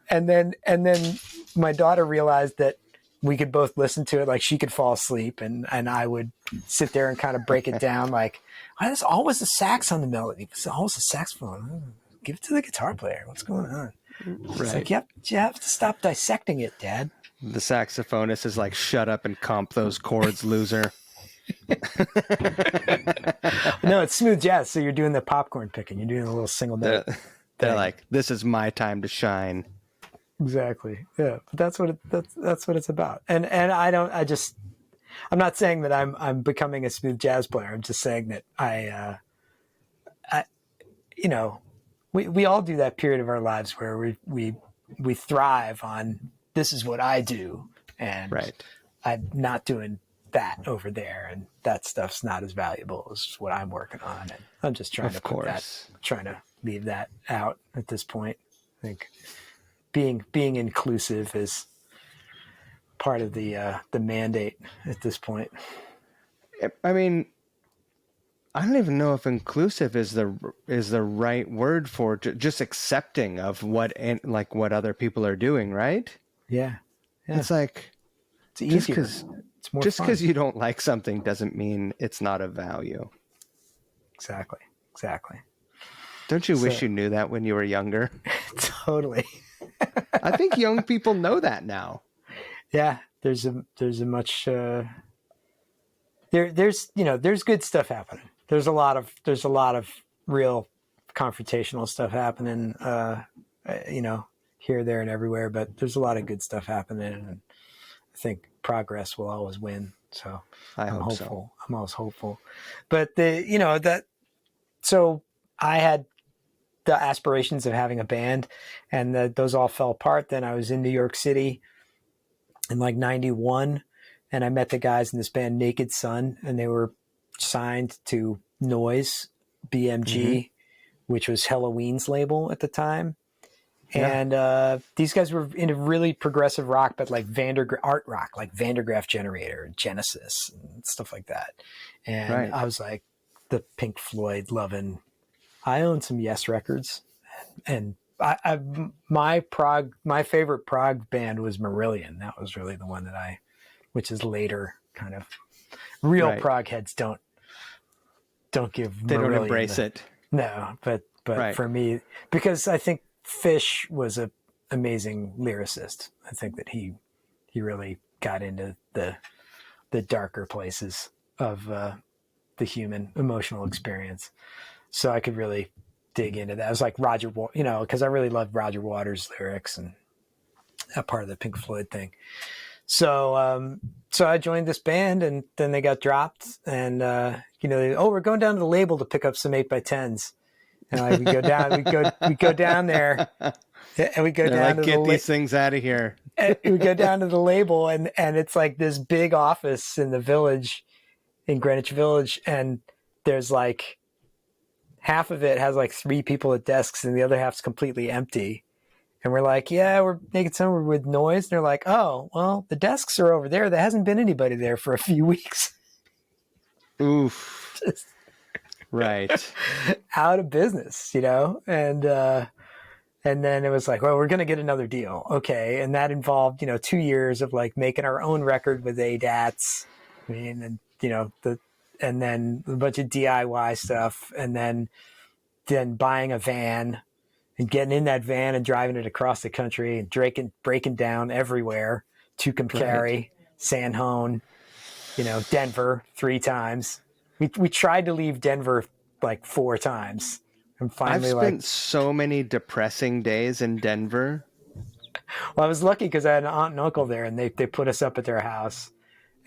And then my daughter realized that we could both listen to it. Like, she could fall asleep, and I would sit there and kind of break it down. Like, oh, there's always a sax on the melody. There's always a saxophone. Give it to the guitar player. What's going on? Right. It's like, yep, you have to stop dissecting it, Dad. The saxophonist is like, shut up and comp those chords, loser. No, it's smooth jazz. So you're doing the popcorn picking. You're doing a little single note. They're like, this is my time to shine. Exactly. Yeah, but that's what it's about. And I'm not saying that I'm becoming a smooth jazz player. I'm just saying that we all do that period of our lives where we thrive on, this is what I do, and I'm not doing that over there, and that stuff's not as valuable as what I'm working on. And I'm just trying to leave that out at this point. I think being inclusive is part of the mandate at this point. I mean, I don't even know if inclusive is the right word for it. Just accepting of what other people are doing, right? Yeah. It's like, it's easier. It's more just fun. because you don't like something doesn't mean it's not of value. Exactly. Don't you wish you knew that when you were younger? Totally. I think young people know that now. Yeah, there's a much there's good stuff happening. There's a lot of real confrontational stuff happening, here, there, and everywhere. But there's a lot of good stuff happening, and I think progress will always win. So I'm hopeful. So. I'm always hopeful. But so I had the aspirations of having a band, and those all fell apart. Then I was in New York City in like 91, and I met the guys in this band Naked Sun, and they were signed to Noise BMG, which was Halloween's label at the time. And these guys were into really progressive rock, but like art rock, like Vandergraaf Generator and Genesis and stuff like that. And I was like the Pink Floyd loving. I own some Yes records, and my favorite prog band was Marillion. That was really the one which is later kind of real prog heads don't give. They Marillion don't embrace it. No, but for me, because I think Fish was an amazing lyricist. I think that he really got into the darker places of the human emotional experience. So I could really dig into that. I was like Roger, because I really loved Roger Waters' lyrics and that part of the Pink Floyd thing. So I joined this band, and then they got dropped, and we're going down to the label to pick up some 8x10s. And we go down there, and we go down to get these things out of here. We go down to the label, and it's like this big office in the village, in Greenwich Village, and there's like half of it has like 3 people at desks, and the other half's completely empty. And we're like, yeah, we're making somewhere with noise. And they're like, oh, well, the desks are over there. There hasn't been anybody there for a few weeks. Oof. Right. Out of business, and then it was like, well, we're going to get another deal. Okay. And that involved, 2 years of like making our own record with ADATs. And then a bunch of DIY stuff, and then buying a van and getting in that van and driving it across the country and breaking down everywhere. Tucumcari, San Juan, Denver 3 times. We tried to leave Denver like 4 times. And finally, I've spent so many depressing days in Denver. Well, I was lucky because I had an aunt and uncle there, and they put us up at their house.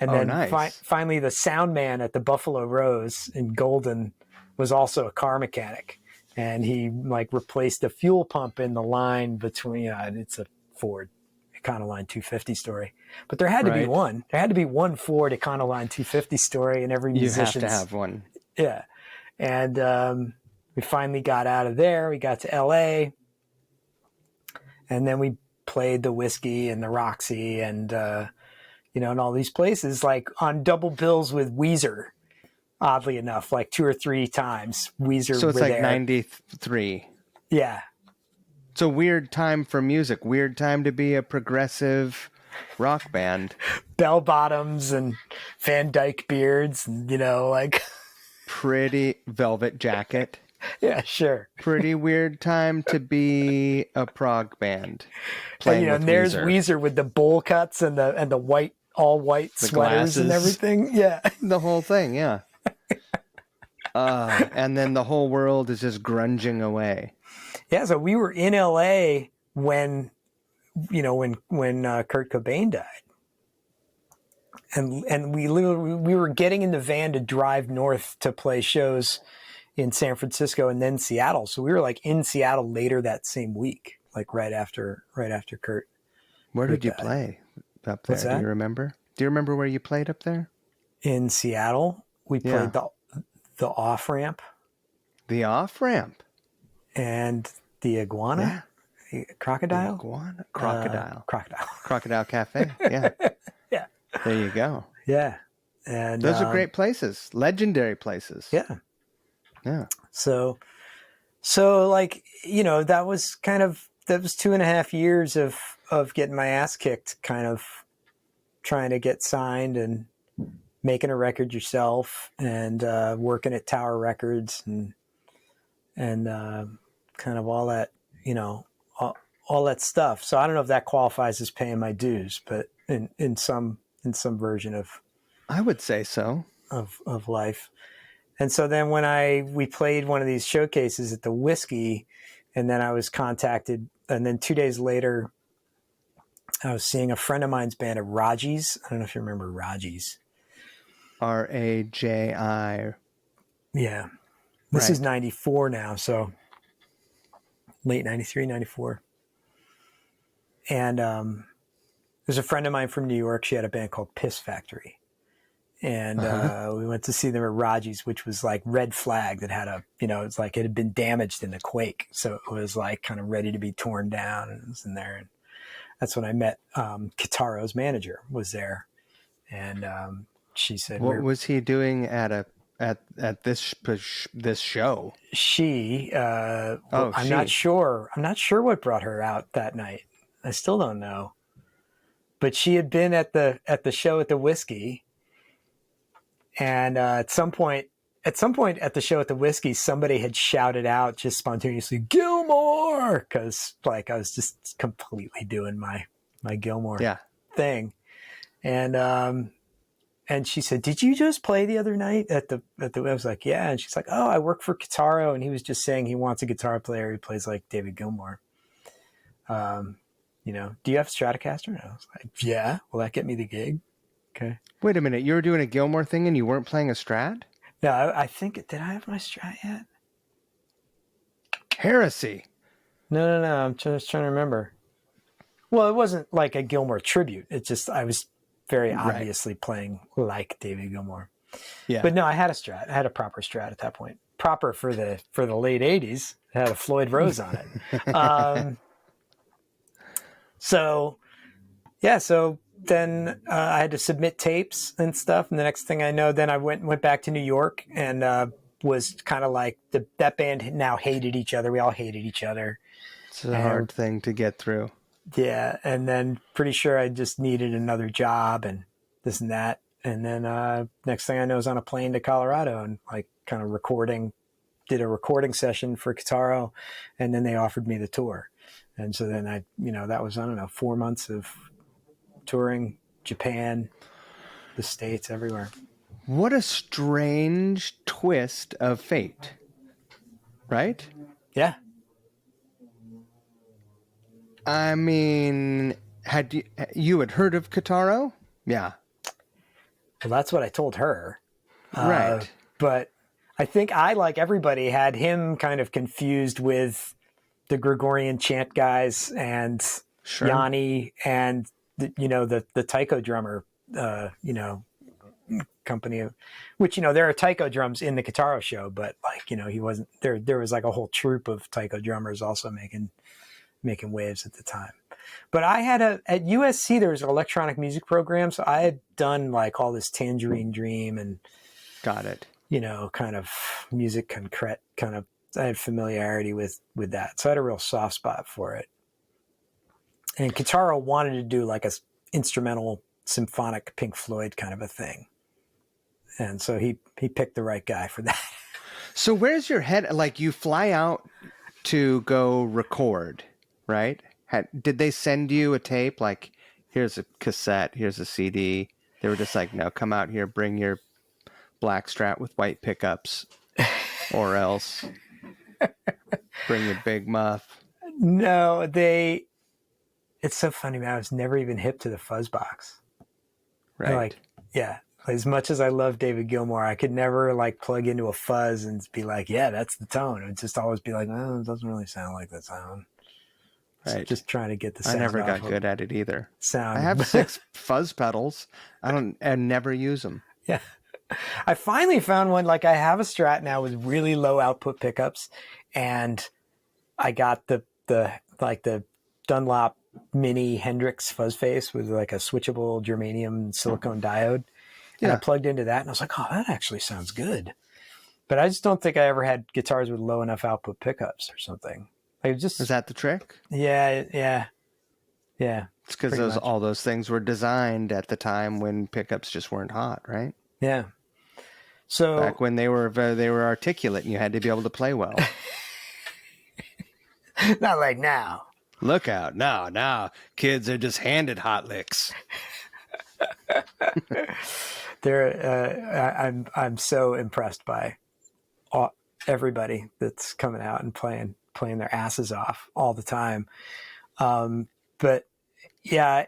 And then nice. Finally, the sound man at the Buffalo Rose in Golden was also a car mechanic. And he like replaced the fuel pump in the line between, it's a Ford Econoline 250 story, but there had to be one. There had to be one Ford Econoline 250 story in every musician's. You have to have one. Yeah. And we finally got out of there. We got to LA, and then we played the Whiskey and the Roxy and, and all these places like on double bills with Weezer. Oddly enough, like 2 or 3 times, Weezer. So it's like there. 93. Yeah. It's a weird time for music. Weird time to be a progressive rock band. Bell bottoms and Van Dyke beards, and like pretty velvet jacket. Yeah, sure. Pretty weird time to be a prog band. And there's Weezer with the bowl cuts and the white, all white sweaters glasses, and everything. Yeah, the whole thing. Yeah. And then the whole world is just grunging away. Yeah, so we were in LA when Kurt Cobain died, and we were getting in the van to drive north to play shows in San Francisco and then Seattle. So we were like in Seattle later that same week, like right after Kurt. Where did you play up there? Do you remember? Do you remember where you played up there? In Seattle, we played the off ramp. The off ramp. And the Iguana. Yeah. Crocodile. The Iguana. Crocodile. Crocodile. Crocodile Cafe. Yeah. Yeah. There you go. Yeah. And those are great places. Legendary places. Yeah. Yeah. So like, that was 2.5 years of getting my ass kicked, kind of trying to get signed and making a record yourself and working at Tower Records and kind of all that, all that stuff. So I don't know if that qualifies as paying my dues, but in some version of, I would say so, of life. And so then when we played one of these showcases at the Whiskey, and then I was contacted, and then 2 days later, I was seeing a friend of mine's band at Raji's. I don't know if you remember Raji's. Raji. Yeah. This is 94 now, so late 93, 94. And there's a friend of mine from New York. She had a band called Piss Factory. And we went to see them at Raji's, which was like Red Flag that had it's like it had been damaged in the quake. So it was like kind of ready to be torn down, and it was in there. And that's when I met Kitaro's manager was there. And she said, "What was he doing at this show?" I'm not sure. I'm not sure what brought her out that night. I still don't know. But she had been at the show at the Whiskey, and at some point at the show at the Whiskey, somebody had shouted out just spontaneously, "Gilmore!" Because like I was just completely doing my Gilmore thing, and she said, "Did you just play the other night at the?" I was like, "Yeah," and she's like, "Oh, I work for Kitaro, and he was just saying he wants a guitar player who plays like David Gilmour. Do you have a Stratocaster?" And I was like, "Yeah." "Will that get me the gig?" Okay. Wait a minute, you were doing a Gilmour thing and you weren't playing a Strat? No, I think did I have my Strat yet? Heresy. No. I'm just trying to remember. Well, it wasn't like a Gilmour tribute. It's just I was very obviously playing like David Gilmour. Yeah. But no, I had a Strat. I had a proper Strat at that point. Proper for the late 80s. It had a Floyd Rose on it. So then I had to submit tapes and stuff. And the next thing I know, then I went back to New York and was kind of like that band now hated each other. We all hated each other. It's a hard thing to get through. Yeah. And then pretty sure I just needed another job and this and that. And then next thing I know, I was on a plane to Colorado and like kind of did a recording session for Kitaro. And then they offered me the tour. And so then that was, 4 months of touring Japan, the States, everywhere. What a strange twist of fate, right? Yeah. I mean, had you had heard of Kitaro? Yeah. Well, that's what I told her. Right. But I think I, like everybody, had him kind of confused with the Gregorian chant guys and Yanni and the taiko drummer, company, which there are taiko drums in the Kitaro show, but like he wasn't there. There was like a whole troupe of taiko drummers also making waves at the time. But I had at USC there was an electronic music program, so I had done like all this Tangerine Dream and got it. Kind of music concrete kind of. I had familiarity with that. So I had a real soft spot for it. And Kitaro wanted to do like a instrumental symphonic Pink Floyd kind of a thing. And so he picked the right guy for that. So where's your head? Like you fly out to go record, right? Did they send you a tape? Like, here's a cassette, here's a CD. They were just like, no, come out here, bring your black Strat with white pickups or else... bring your big muff. No, it's so funny, man. I was never even hip to the fuzz box. Right. Like, yeah. As much as I love David Gilmour, I could never like plug into a fuzz and be like, yeah, that's the tone. It would just always be like, no, it doesn't really sound like that sound. Right. So just trying to get the sound. I never got good at it either. Sound. I have 6 fuzz pedals. I never use them. Yeah. I finally found one. Like I have a Strat now with really low output pickups, and I got the Dunlop Mini Hendrix fuzz face with like a switchable germanium silicone diode. And I plugged into that and I was like, oh, that actually sounds good. But I just don't think I ever had guitars with low enough output pickups or something. Like is that the trick? Yeah. It's because all those things were designed at the time when pickups just weren't hot, right? Yeah. So back when they were articulate and you had to be able to play well. Not like now. Look out. Now kids are just handed hot licks. I'm so impressed by everybody that's coming out and playing their asses off all the time. But yeah,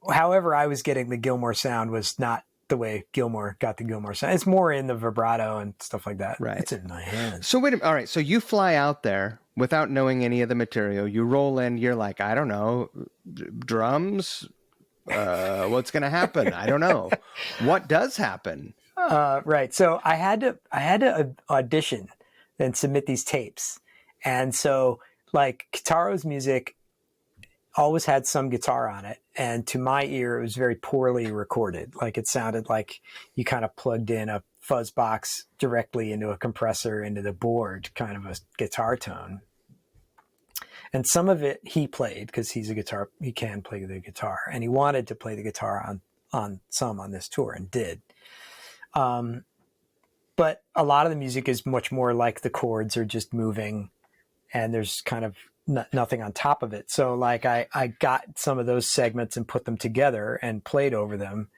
however I was getting the Gilmour sound was not the way Gilmour got the Gilmour sound. It's more in the vibrato and stuff like that. Right. It's in my hands. So wait a minute. All right. So you fly out there without knowing any of the material. You roll in. You're like, I don't know, drums, what's going to happen? I don't know. What does happen? Right. So I had to audition and submit these tapes. And so like Kitaro's music always had some guitar on it. And to my ear, it was very poorly recorded. Like it sounded like you kind of plugged in a fuzz box directly into a compressor into the board, kind of a guitar tone. And some of it he played because he can play the guitar, and he wanted to play the guitar on this tour and did. But a lot of the music is much more like the chords are just moving and there's kind of nothing on top of it. So like I got some of those segments and put them together and played over them.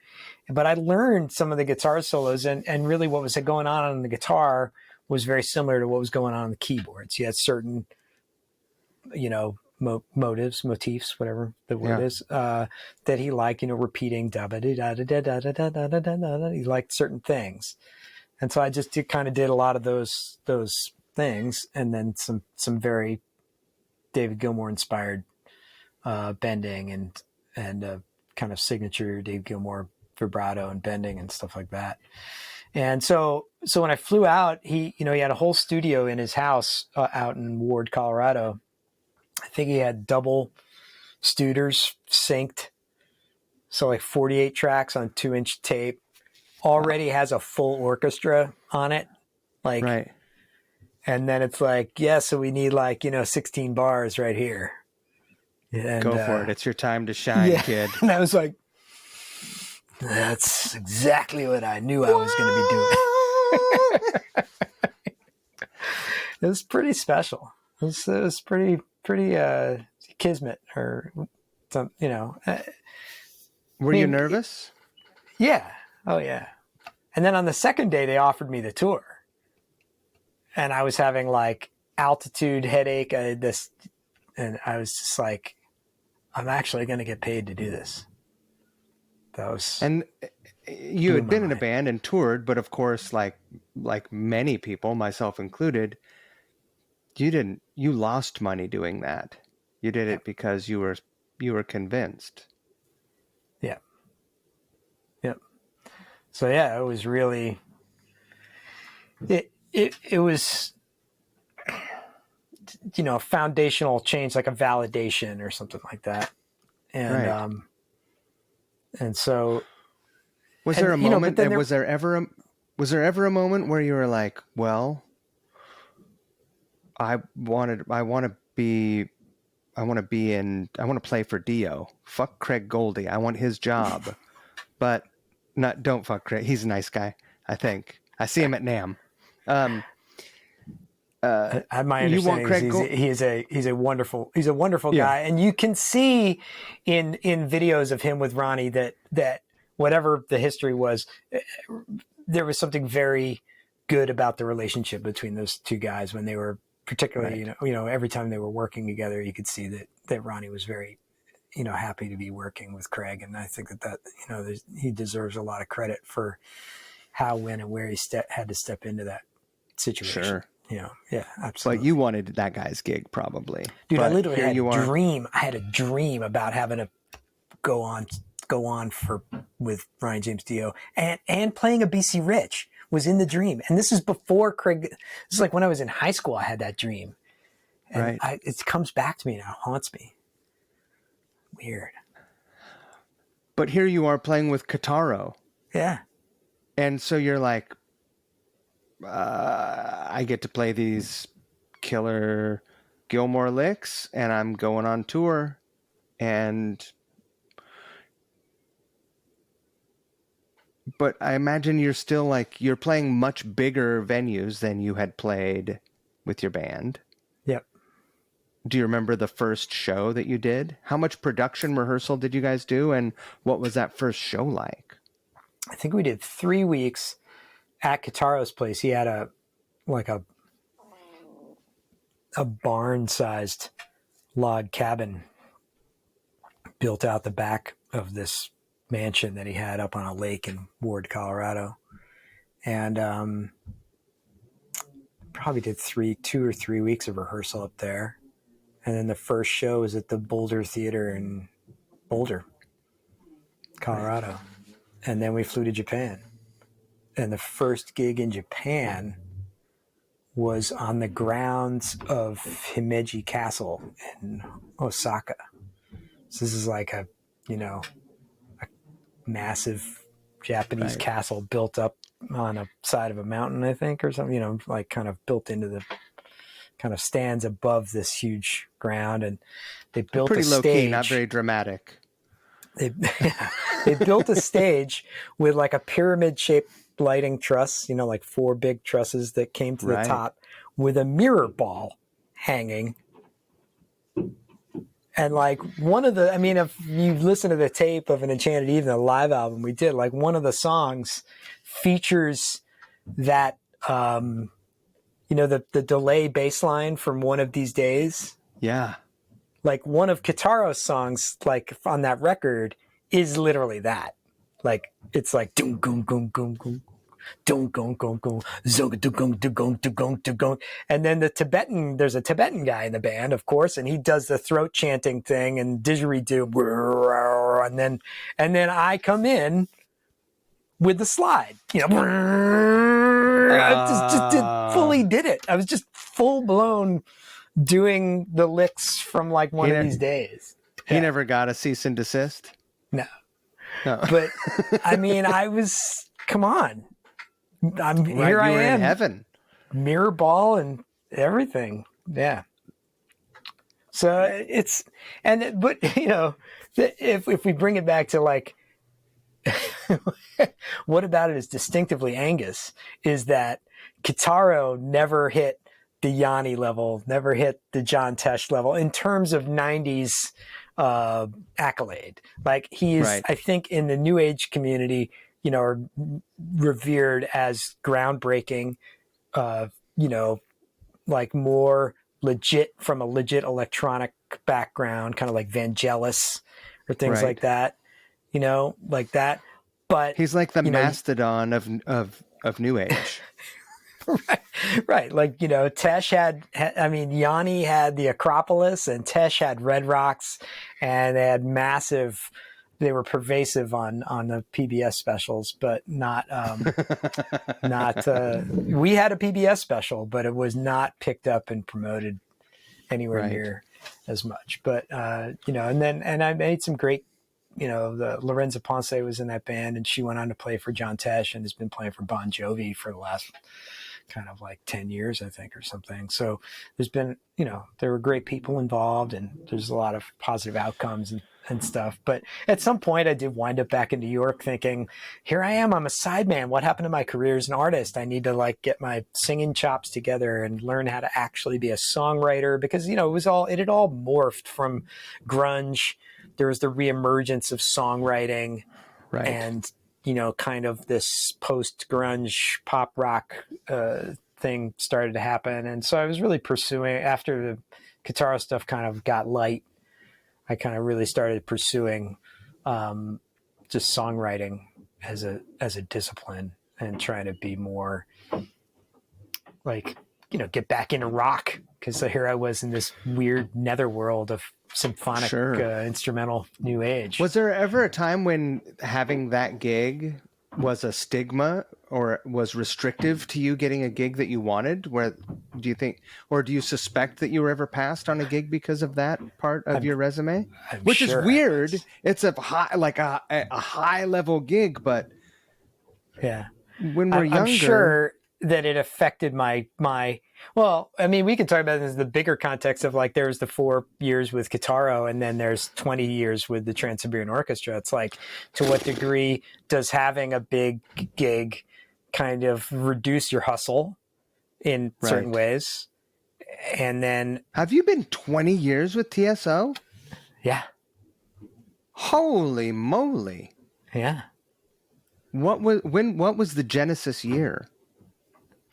But I learned some of the guitar solos and really what was going on the guitar was very similar to what was going on the keyboards. You had certain, motifs, whatever the word is, that he liked, repeating da da da da da da da da da da. He liked certain things. And so I just kind of did a lot of those things, and then some very David Gilmour inspired bending and kind of signature Dave Gilmour vibrato and bending and stuff like that. And so when I flew out, he had a whole studio in his house out in Ward, Colorado. I think he had double Studers synced, so like 48 tracks on 2-inch tape. Already has a full orchestra on it, like, right. And then it's like, so we need 16 bars right here. And, go for it. It's your time to shine, kid. And I was like, that's exactly what I knew I was going to be doing. It was pretty special. It was pretty kismet or some, Were you nervous? Yeah. Oh yeah. And then on the second day they offered me the tour, and I was having like altitude headache. And I was just like, I'm actually going to get paid to do this. And you had been in a band and toured, but of course, like many people, myself included, you lost money doing that. You did it because you were convinced. Yeah. Yep. So yeah, it was really, it was, a foundational change, like a validation or something like that. And, right. And so was there a moment, was there ever a moment where you were like, well, I want to play for Dio. Fuck Craig Goldie. I want his job. But don't fuck Craig. He's a nice guy, I think. I see him at NAMM. My understanding is he's a wonderful guy, and you can see in videos of him with Ronnie that whatever the history was, there was something very good about the relationship between those two guys when they were particularly, right. Every time they were working together, you could see that Ronnie was very, happy to be working with Craig, and I think that he deserves a lot of credit for how, when, and where he had to step into that situation. Sure. Yeah, absolutely. But you wanted that guy's gig, probably. Dude, I literally had a dream. I had a dream about having to go on with Ryan James Dio and playing a BC Rich was in the dream. And this is before Craig. This is like when I was in high school. I had that dream, and right. It comes back to me now. It haunts me. Weird. But here you are playing with Kitaro. Yeah. And so you're like, I get to play these killer Gilmour licks, and I'm going on tour, but I imagine you're still you're playing much bigger venues than you had played with your band. Yep. Do you remember the first show that you did? How much production rehearsal did you guys do, and what was that first show like? I think we did 3 weeks at Kitaro's place. He had a barn-sized log cabin built out the back of this mansion that he had up on a lake in Ward, Colorado. And probably did 2 or 3 weeks of rehearsal up there. And then the first show was at the Boulder Theater in Boulder. Colorado. And then we flew to Japan. And the first gig in Japan was on the grounds of Himeji Castle in Osaka. So this is like a massive Japanese castle built up on a side of a mountain, I think, or something, like kind of built into the kind of stands above this huge ground. And they built pretty a low stage. key, not very dramatic. They built a stage with like a pyramid shaped lighting truss, like 4 big trusses that came to the top with a mirror ball hanging. And like if you listen to the tape of An Enchanted Evening, the live album we did, like one of the songs features that, the delay bass line from One of These Days. Yeah. Like one of Kitaro's songs, like on that record, is literally that. Like it's like doom goom goom goom goom, doom goom goom goom, zong do gong do gong do gong do gong. And then there's a Tibetan guy in the band, of course, and he does the throat chanting thing and didgeridoo, and then I come in with the slide. I fully did it. I was just full blown doing the licks from like One of These Days. He never got a cease and desist? No. But I was, come on. Here I am. In heaven. Mirror ball and everything. Yeah. So if we bring it back to like, what about it is distinctively Angus is that Kitaro never hit the Yanni level, never hit the John Tesh level in terms of 90s accolade. Like he is, I think in the new age community, are revered as groundbreaking, like more legit from a legit electronic background, kind of like Vangelis or things like that, like that. But he's like the mastodon of new age. Right. Like, Tesh had Yanni had the Acropolis and Tesh had Red Rocks, and they had they were pervasive on the PBS specials, but not, we had a PBS special, but it was not picked up and promoted anywhere near as much. But, and I made some great, the Lorenza Ponce was in that band, and she went on to play for John Tesh and has been playing for Bon Jovi for the last kind of like 10 years, I think, or something. So there's been, there were great people involved, and there's a lot of positive outcomes and stuff. But at some point I did wind up back in New York thinking, here I am, I'm a sideman. What happened to my career as an artist? I need to like get my singing chops together and learn how to actually be a songwriter, because, it had all morphed from grunge. There was the reemergence of songwriting and, kind of this post-grunge pop rock thing started to happen. And so I was really pursuing, after the Kitaro stuff kind of got light, I kind of really started pursuing just songwriting as a discipline and trying to be more like, get back into rock. Because here I was in this weird netherworld of symphonic instrumental new age. Was there ever a time when having that gig was a stigma or was restrictive to you getting a gig that you wanted? Where do you think, or do you suspect that you were ever passed on a gig because of that part of your resume? Which is weird. It's a high level gig, but when we're younger, I'm sure that it affected my well, we can talk about this in the bigger context of like, there's the 4 years with Kitaro and then there's 20 years with the Trans-Siberian Orchestra. It's like, to what degree does having a big gig kind of reduce your hustle in certain ways? And then, have you been 20 years with TSO? Yeah. Holy moly. Yeah. What was the Genesis year?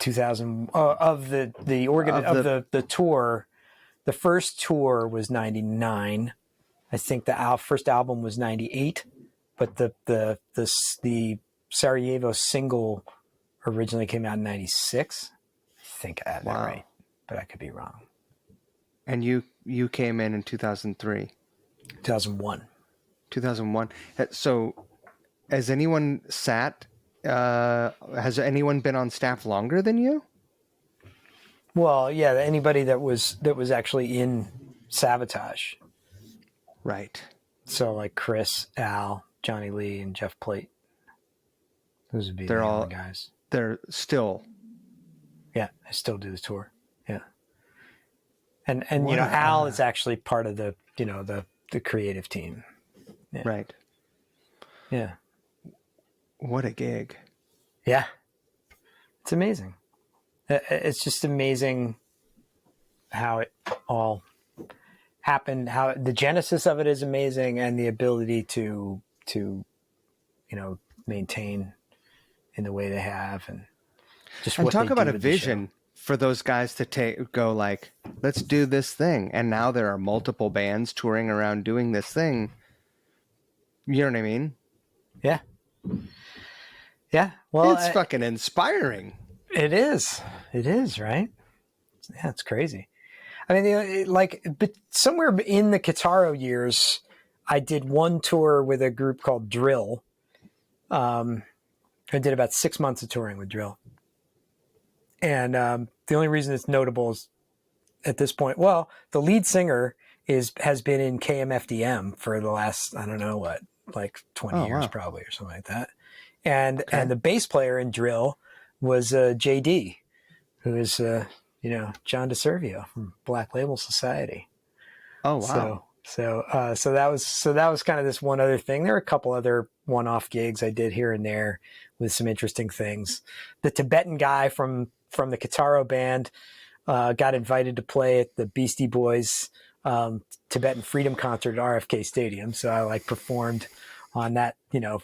2000 of the tour. The first tour was 99. I think the first album was 98, but the Sarajevo single originally came out in 96. I think I have that right, but I could be wrong. And you came in 2003. 2001. 2001. So has anyone has anyone been on staff longer than you? Well, yeah, anybody that was actually in Sabotage. Right. So like Chris, Al, Johnny Lee, and Jeff Plate. Those would be the all only guys. They're still. Yeah, I still do the tour. Yeah. And Al is actually part of the the creative team. Yeah. Right. Yeah. What a gig. Yeah. It's amazing. It's just amazing how it all happened, how the genesis of it is amazing, and the ability to maintain in the way they have, and just what talk they about do a with the vision show. for those guys to go like, let's do this thing. And now there are multiple bands touring around doing this thing. You know what I mean? Yeah. Yeah. Well, it's fucking inspiring. It is. It is, right? Yeah, it's crazy. I mean, but somewhere in the Kitaro years, I did one tour with a group called Drill. I did about 6 months of touring with Drill. And the only reason it's notable is at this point, well, the lead singer has been in KMFDM for the last, I don't know what, like 20 years probably, or something like that. And the bass player in Drill was JD, who is John DeServio from Black Label Society. Oh wow! So that was kind of this one other thing. There are a couple other one-off gigs I did here and there with some interesting things. The Tibetan guy from the Kitaro band got invited to play at the Beastie Boys Tibetan Freedom Concert at RFK Stadium. So I performed on that,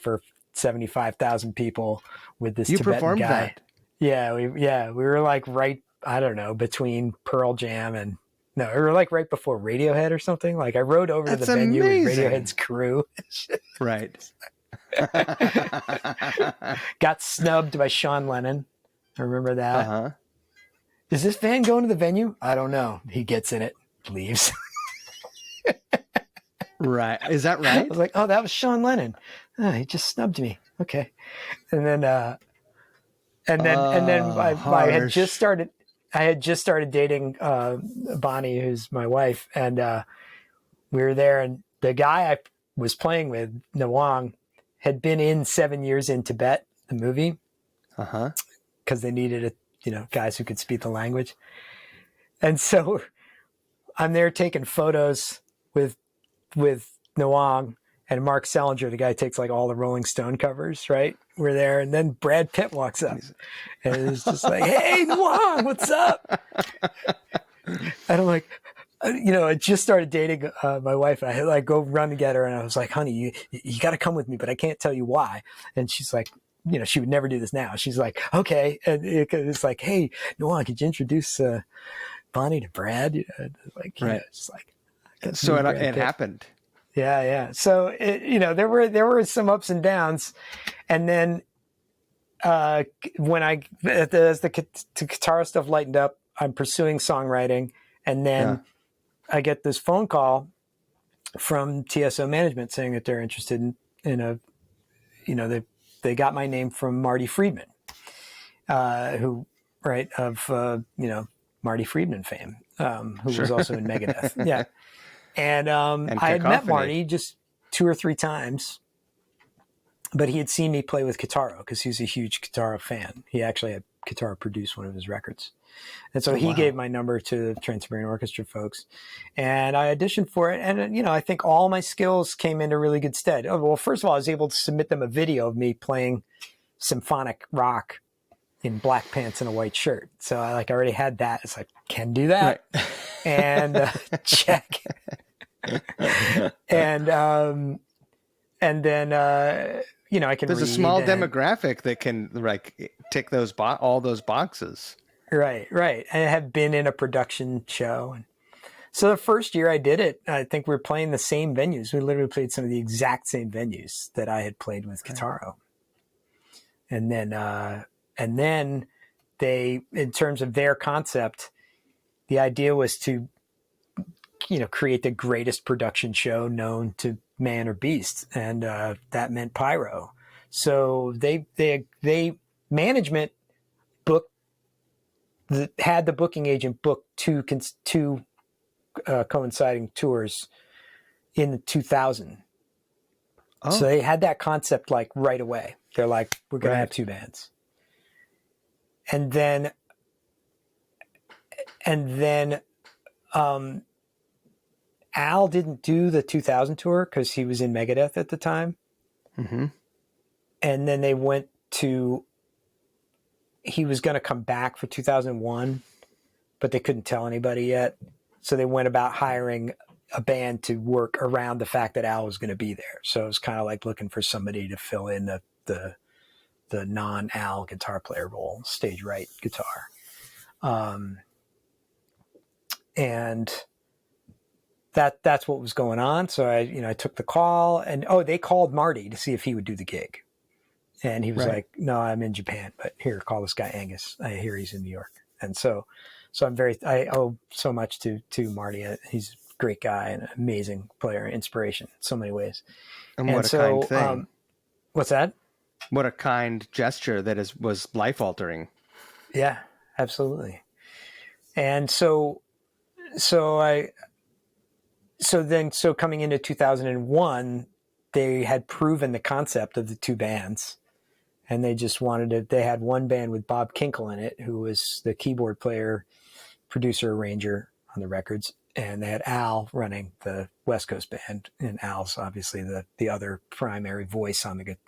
for 75,000 people with this Tibetan performed guy. That? Yeah, we were like right, I don't know, between Pearl Jam and we were like right before Radiohead or something. Like I rode over to the venue with Radiohead's crew. Right. Got snubbed by Sean Lennon. I remember that. Uh-huh. Is this fan going to the venue? I don't know. He gets in it, leaves. Right. Is that right? I was like, oh, that was Sean Lennon. Oh, he just snubbed me. Okay. And then I had just started dating Bonnie, who's my wife, and we were there, and the guy I was playing with, Nawang, had been in 7 years in Tibet, the movie. Uh-huh. Because they needed guys who could speak the language. And so I'm there taking photos with Nawang and Mark Selinger, the guy who takes like all the Rolling Stone covers, right? We're there. And then Brad Pitt walks up and it's just like, hey, Nawang, what's up? And I'm like, I just started dating my wife. And I had like go run to get her. And I was like, honey, you got to come with me, but I can't tell you why. And she's like, she would never do this now. She's like, okay. And it's like, hey, Nawang, could you introduce Bonnie to Brad? Like, right. It's like, so it happened. Yeah. So there were some ups and downs, and then when as the Kitaro stuff lightened up, I'm pursuing songwriting, and then I get this phone call from TSO management saying that they're interested in they got my name from Marty Friedman, who of Marty Friedman fame, who was also in Megadeth. Yeah. And I had met Marty just 2 or 3 times, but he had seen me play with Kitaro because he's a huge Kitaro fan. He actually had Kitaro produce one of his records. And so he gave my number to the Trans-Siberian Orchestra folks, and I auditioned for it. And, I think all my skills came into really good stead. Oh, well, first of all, I was able to submit them a video of me playing symphonic rock in black pants and a white shirt. So I already had that. It's like, can do that. Right. And check. And then, I can There's a small demographic that can tick all those boxes. Right. I have been in a production show. And so the first year I did it, I think we were playing the same venues. We literally played some of the exact same venues that I had played with Kitaro. And then they, in terms of their concept, the idea was to, create the greatest production show known to man or beast. And that meant pyro. So they management booked had the booking agent book two coinciding tours in 2000. Oh, So they had that concept like right away. They're like, we're going to have right. two bands. And then Al didn't do the 2000 tour because he was in Megadeth at the time. Mm-hmm. And then he was going to come back for 2001, but they couldn't tell anybody yet. So they went about hiring a band to work around the fact that Al was going to be there. So it was kind of like looking for somebody to fill in the non-Al guitar player role, stage right guitar. And that's what was going on. So I took the call, and they called Marty to see if he would do the gig. And he was like, no, I'm in Japan, but here, call this guy Angus. I hear he's in New York. And so I owe so much to Marty. He's a great guy and an amazing player, inspiration in so many ways. And what a kind thing. What's that? What a kind gesture that was life altering. Yeah, absolutely. And so coming into 2001, they had proven the concept of the two bands, and they just they had one band with Bob Kinkle in it, who was the keyboard player, producer, arranger on the records. And they had Al running the West Coast band, and Al's obviously the other primary voice on the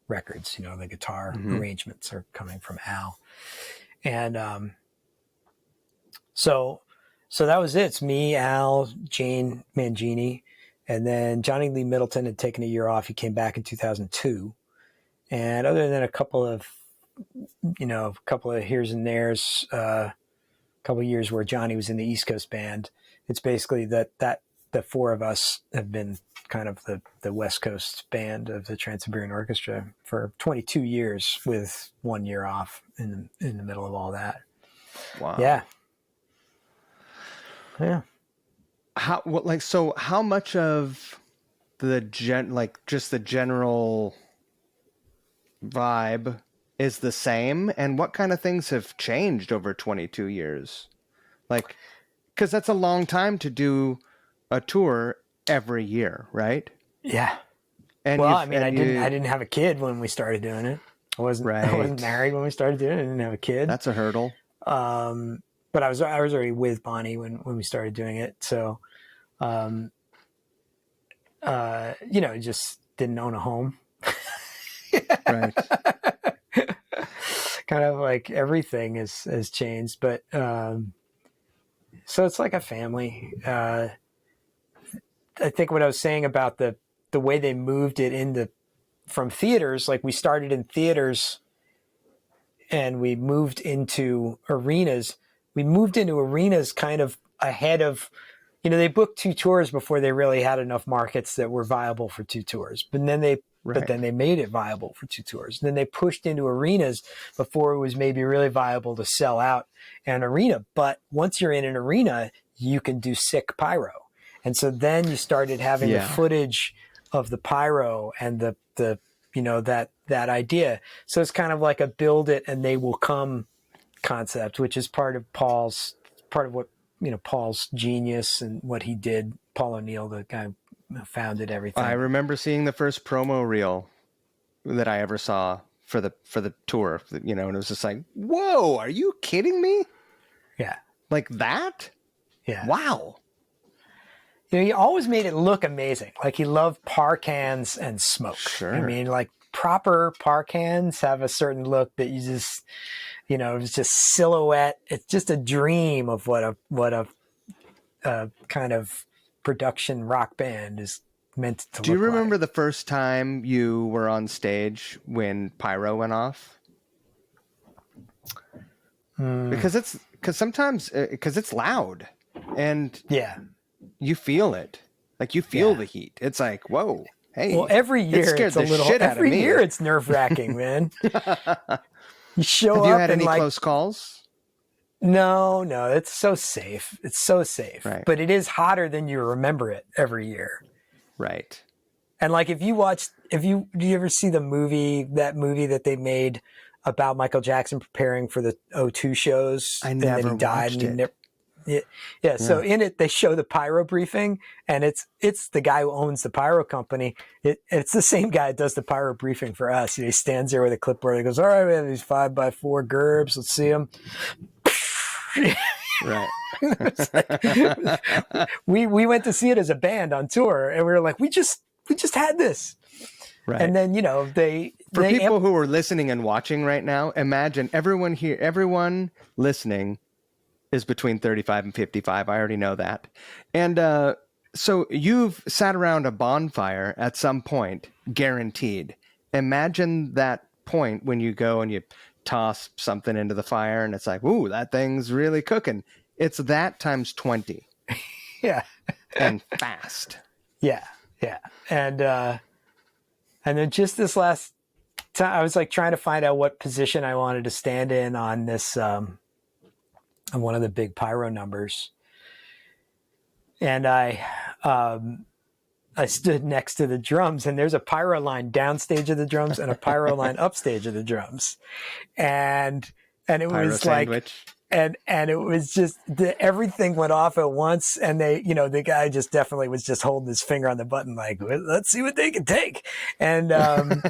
records. The guitar arrangements are coming from Al. And so that was it. It's me, Al, Jane Mangini, and then Johnny Lee Middleton had taken a year off. He came back in 2002. And other than a couple of here's and there's, a couple of years where Johnny was in the East Coast band, it's basically that the four of us have been kind of the West Coast band of the Trans-Siberian Orchestra for 22 years, with 1 year off in the middle of all that. Wow. Yeah. How much of the just the general vibe is the same, and what kind of things have changed over 22 years? Because that's a long time to do a tour every year, right? Yeah. And I didn't have a kid when we started doing it. I wasn't married when we started doing it. I didn't have a kid. That's a hurdle. But I was already with Bonnie when we started doing it. So, just didn't own a home. Right. Kind of like everything has changed, but so it's like a family. I think what I was saying about the way they moved it from theaters, like we started in theaters and we moved into arenas. We moved into arenas kind of ahead of, they booked two tours before they really had enough markets that were viable for two tours. But then they made it viable for two tours. And then they pushed into arenas before it was maybe really viable to sell out an arena. But once you're in an arena, you can do sick pyro. And so then you started having the footage of the pyro and the that idea. So it's kind of like a build it and they will come concept, which is part of what Paul's genius and what he did. Paul O'Neill, the guy who founded everything. I remember seeing the first promo reel that I ever saw for the tour, and it was just like, whoa, are you kidding me? Yeah. Like that? Yeah. Wow. He always made it look amazing. Like he loved par cans and smoke. Sure. I mean, like proper par cans have a certain look that you just, it's just silhouette. It's just a dream of what a kind of production rock band is meant to look like. Do you remember the first time you were on stage when pyro went off? Because it's loud and you feel it. Like you feel the heat. It's like, whoa, hey. Well, every year it's nerve-wracking, man. You show up. Have you had any like, close calls? No, it's so safe. It's so safe. Right. But it is hotter than you remember it every year. Right. And like, do you ever see that movie that they made about Michael Jackson preparing for the O2 shows? I never and then he died watched and it. Yeah. So in it, they show the pyro briefing, and it's the guy who owns the pyro company. It's the same guy that does the pyro briefing for us. He stands there with a clipboard. He goes, "All right, we have these 5x4 gerbs. Let's see them." Right. we went to see it as a band on tour, and we were like, we just had this. Right. And then for people who are listening and watching right now, imagine everyone listening is between 35 and 55. I already know that. And so you've sat around a bonfire at some point, guaranteed. Imagine that point when you go and you toss something into the fire and it's like, ooh, that thing's really cooking. It's that times 20. Yeah. And fast. Yeah. Yeah. And then just this last time, I was like trying to find out what position I wanted to stand in on this, on one of the big pyro numbers. And I stood next to the drums, and there's a pyro line downstage of the drums and a pyro line upstage of the drums. And it Pyro was sandwich. like, and it was just, everything went off at once. And the guy just definitely was just holding his finger on the button, like, let's see what they can take. And, and,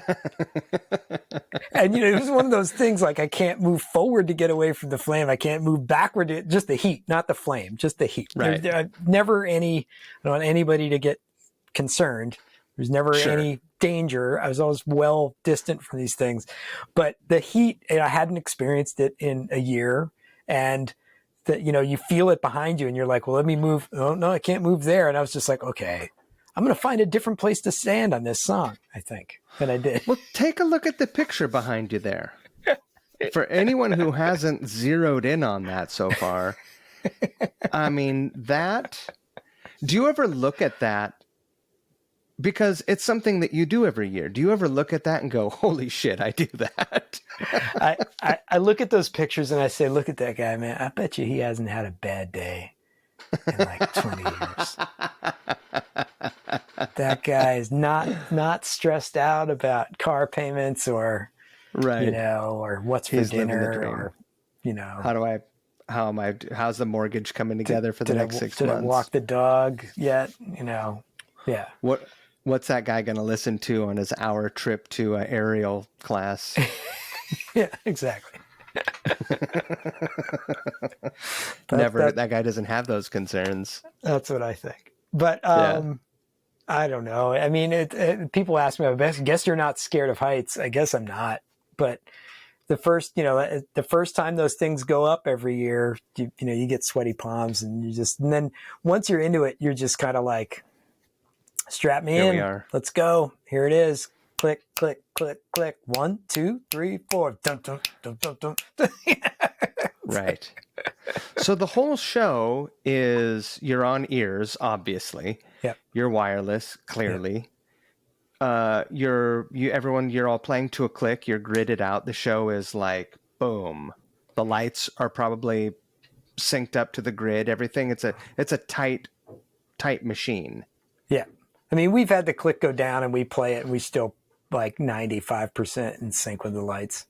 it was one of those things, like, I can't move forward to get away from the flame. I can't move backward just the heat, not the flame, just the heat. Right. I don't want anybody to get concerned. There's never any danger. I was always well distant from these things, but the heat, I hadn't experienced it in a year, and that, you feel it behind you and you're like, well, let me move. Oh no, I can't move there. And I was just like, okay, I'm going to find a different place to stand on this song, I think. And I did. Well, take a look at the picture behind you there. For anyone who hasn't zeroed in on that so far, I mean, do you ever look at that? Because it's something that you do every year. Do you ever look at that and go, holy shit, I do that? I look at those pictures and I say, look at that guy, man. I bet you he hasn't had a bad day in like 20 years. That guy is not stressed out about car payments or, right. Or what's for dinner or, how's the mortgage coming together for the next 6 months? Did I walk the dog yet? Yeah. What's that guy going to listen to on his hour trip to aerial class? Yeah, exactly. That guy doesn't have those concerns. That's what I think. But I don't know. I mean, people ask me, I guess you're not scared of heights. I guess I'm not. But the first time those things go up every year, you get sweaty palms, and and then once you're into it, you're just kind of like, strap me in. We are. Let's go. Here it is. Click, click, click, click. 1, 2, 3, 4. Dun, dun, dun, dun, dun. Right. So the whole show is you're on ears, obviously. Yep. You're wireless, clearly. Yep. You're all playing to a click. You're gridded out. The show is like boom. The lights are probably synced up to the grid. Everything. It's a tight machine. Yeah. I mean, we've had the click go down and we play it and we still like 95% in sync with the lights.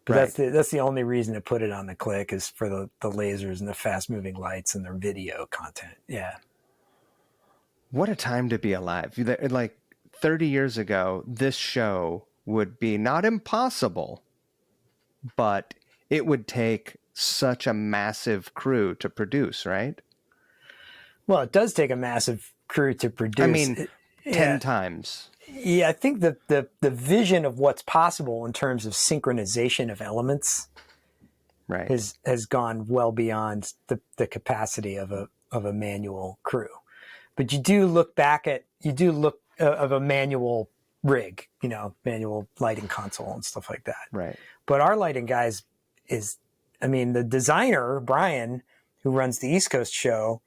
But right. That's the only reason to put it on the click is for the lasers and the fast moving lights and their video content. Yeah. What a time to be alive. Like 30 years ago, this show would be not impossible, but it would take such a massive crew to produce, right? Well, it does take a massive crew to produce. I mean, 10 times. Yeah, I think the vision of what's possible in terms of synchronization of elements right. has gone well beyond the capacity of a manual crew. But you do look of a manual rig, manual lighting console and stuff like that. Right. But our lighting guys the designer, Brian, who runs the East Coast show,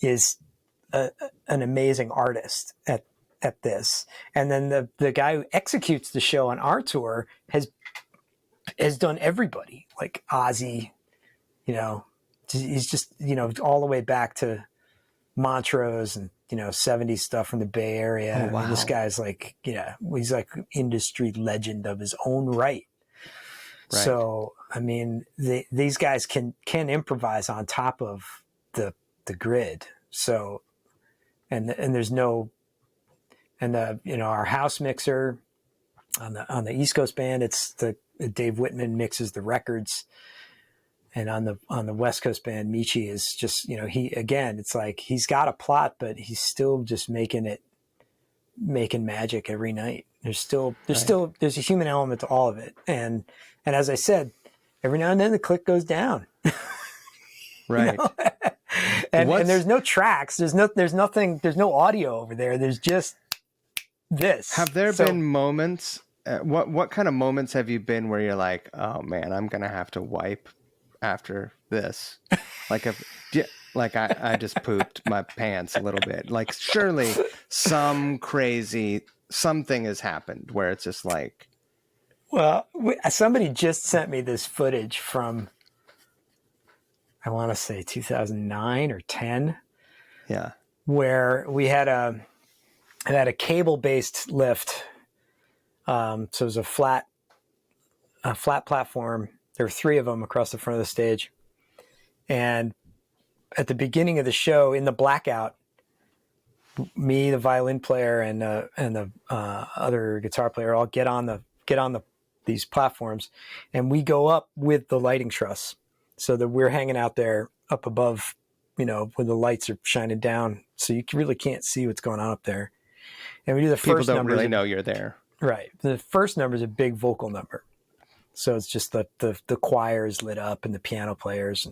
is an amazing artist at this. And then the guy who executes the show on our tour has done everybody, like Ozzy, he's just, all the way back to Montrose and, 70s stuff from the Bay Area. Oh, I mean, this wow. guy's like, he's like industry legend of his own right. Right. So, I mean, these guys can improvise on top of the grid. So, and there's no, and our house mixer on the East Coast band, it's Dave Whitman mixes the records. And on the West Coast band, Michi is just, it's like he's got a plot, but he's still just making magic every night. There's a human element to all of it. And as I said, every now and then the click goes down. Right. And there's no tracks. There's nothing. There's no audio over there. There's just this. Have there been moments? What kind of moments have you been where you're like, oh man, I'm gonna have to wipe after this? Like I just pooped my pants a little bit. Like surely something has happened where it's just like. Well, somebody just sent me this footage from, I want to say 2009 or 10. Yeah. Where we had a cable-based lift. So it was a flat platform. There were 3 of them across the front of the stage. And at the beginning of the show, in the blackout, me, the violin player, and the other guitar player all get on these platforms, and we go up with the lighting truss, so that we're hanging out there up above, when the lights are shining down, so you really can't see what's going on up there. And we do the first number. People don't really know you're there. Right. The first number is a big vocal number. So it's just the choir is lit up and the piano players.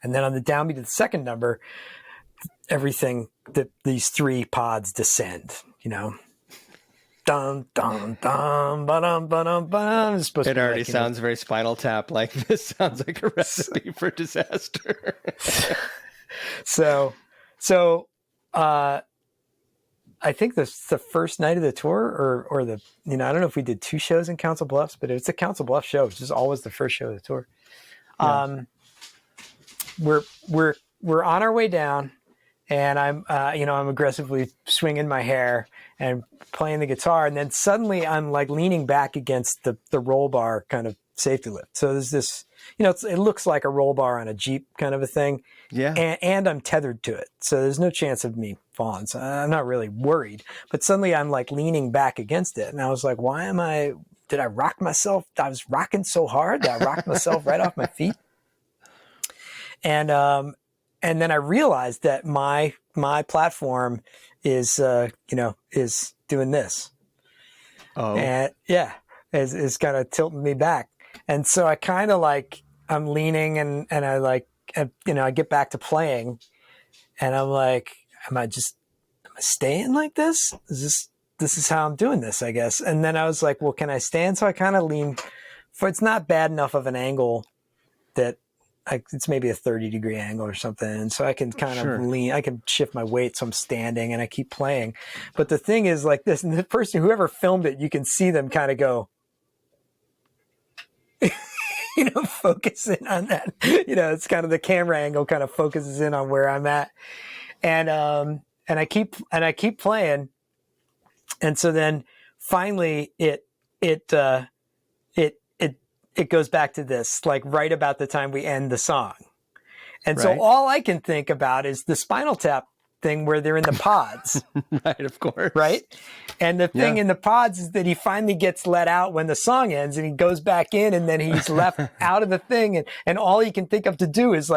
And then on the downbeat of the second number, everything, these 3 pods descend, Dum, dum, dum, ba-dum, ba-dum, ba-dum. It already sounds very Spinal Tap. Like this sounds like a recipe for disaster. So, I think the first night of the tour, or the, I don't know if we did 2 shows in Council Bluffs, but it's a Council Bluffs show. It's just always the first show of the tour. Yeah. We're on our way down, and I'm aggressively swinging my hair and playing the guitar, and then suddenly I'm like leaning back against the roll bar kind of safety lift. So there's this, it looks like a roll bar on a Jeep kind of a thing. Yeah. And I'm tethered to it. So there's no chance of me falling. So I'm not really worried. But suddenly I'm like leaning back against it. And I was like, did I rock myself? I was rocking so hard that I rocked myself right off my feet. And then I realized that my platform is doing this. Oh. And yeah, is kind of tilting me back. And so I kind of like, I'm leaning and I like, I get back to playing, and I'm like, am I staying like this? This is how I'm doing this, I guess. And then I was like, well, can I stand? So I kind of lean for, it's not bad enough of an angle that it's maybe a 30-degree angle or something. And so I can kind of lean, I can shift my weight. So I'm standing and I keep playing. But the thing is like this, and the person, whoever filmed it, you can see them kind of go, focusing on that. It's kind of the camera angle kind of focuses in on where I'm at. And I keep playing. And so then finally it goes back to this, like right about the time we end the song. And right. So all I can think about is the Spinal Tap thing where they're in the pods. Right, of course. Right? And the thing in the pods is that he finally gets let out when the song ends, and he goes back in, and then he's left out of the thing, and all he can think of to do is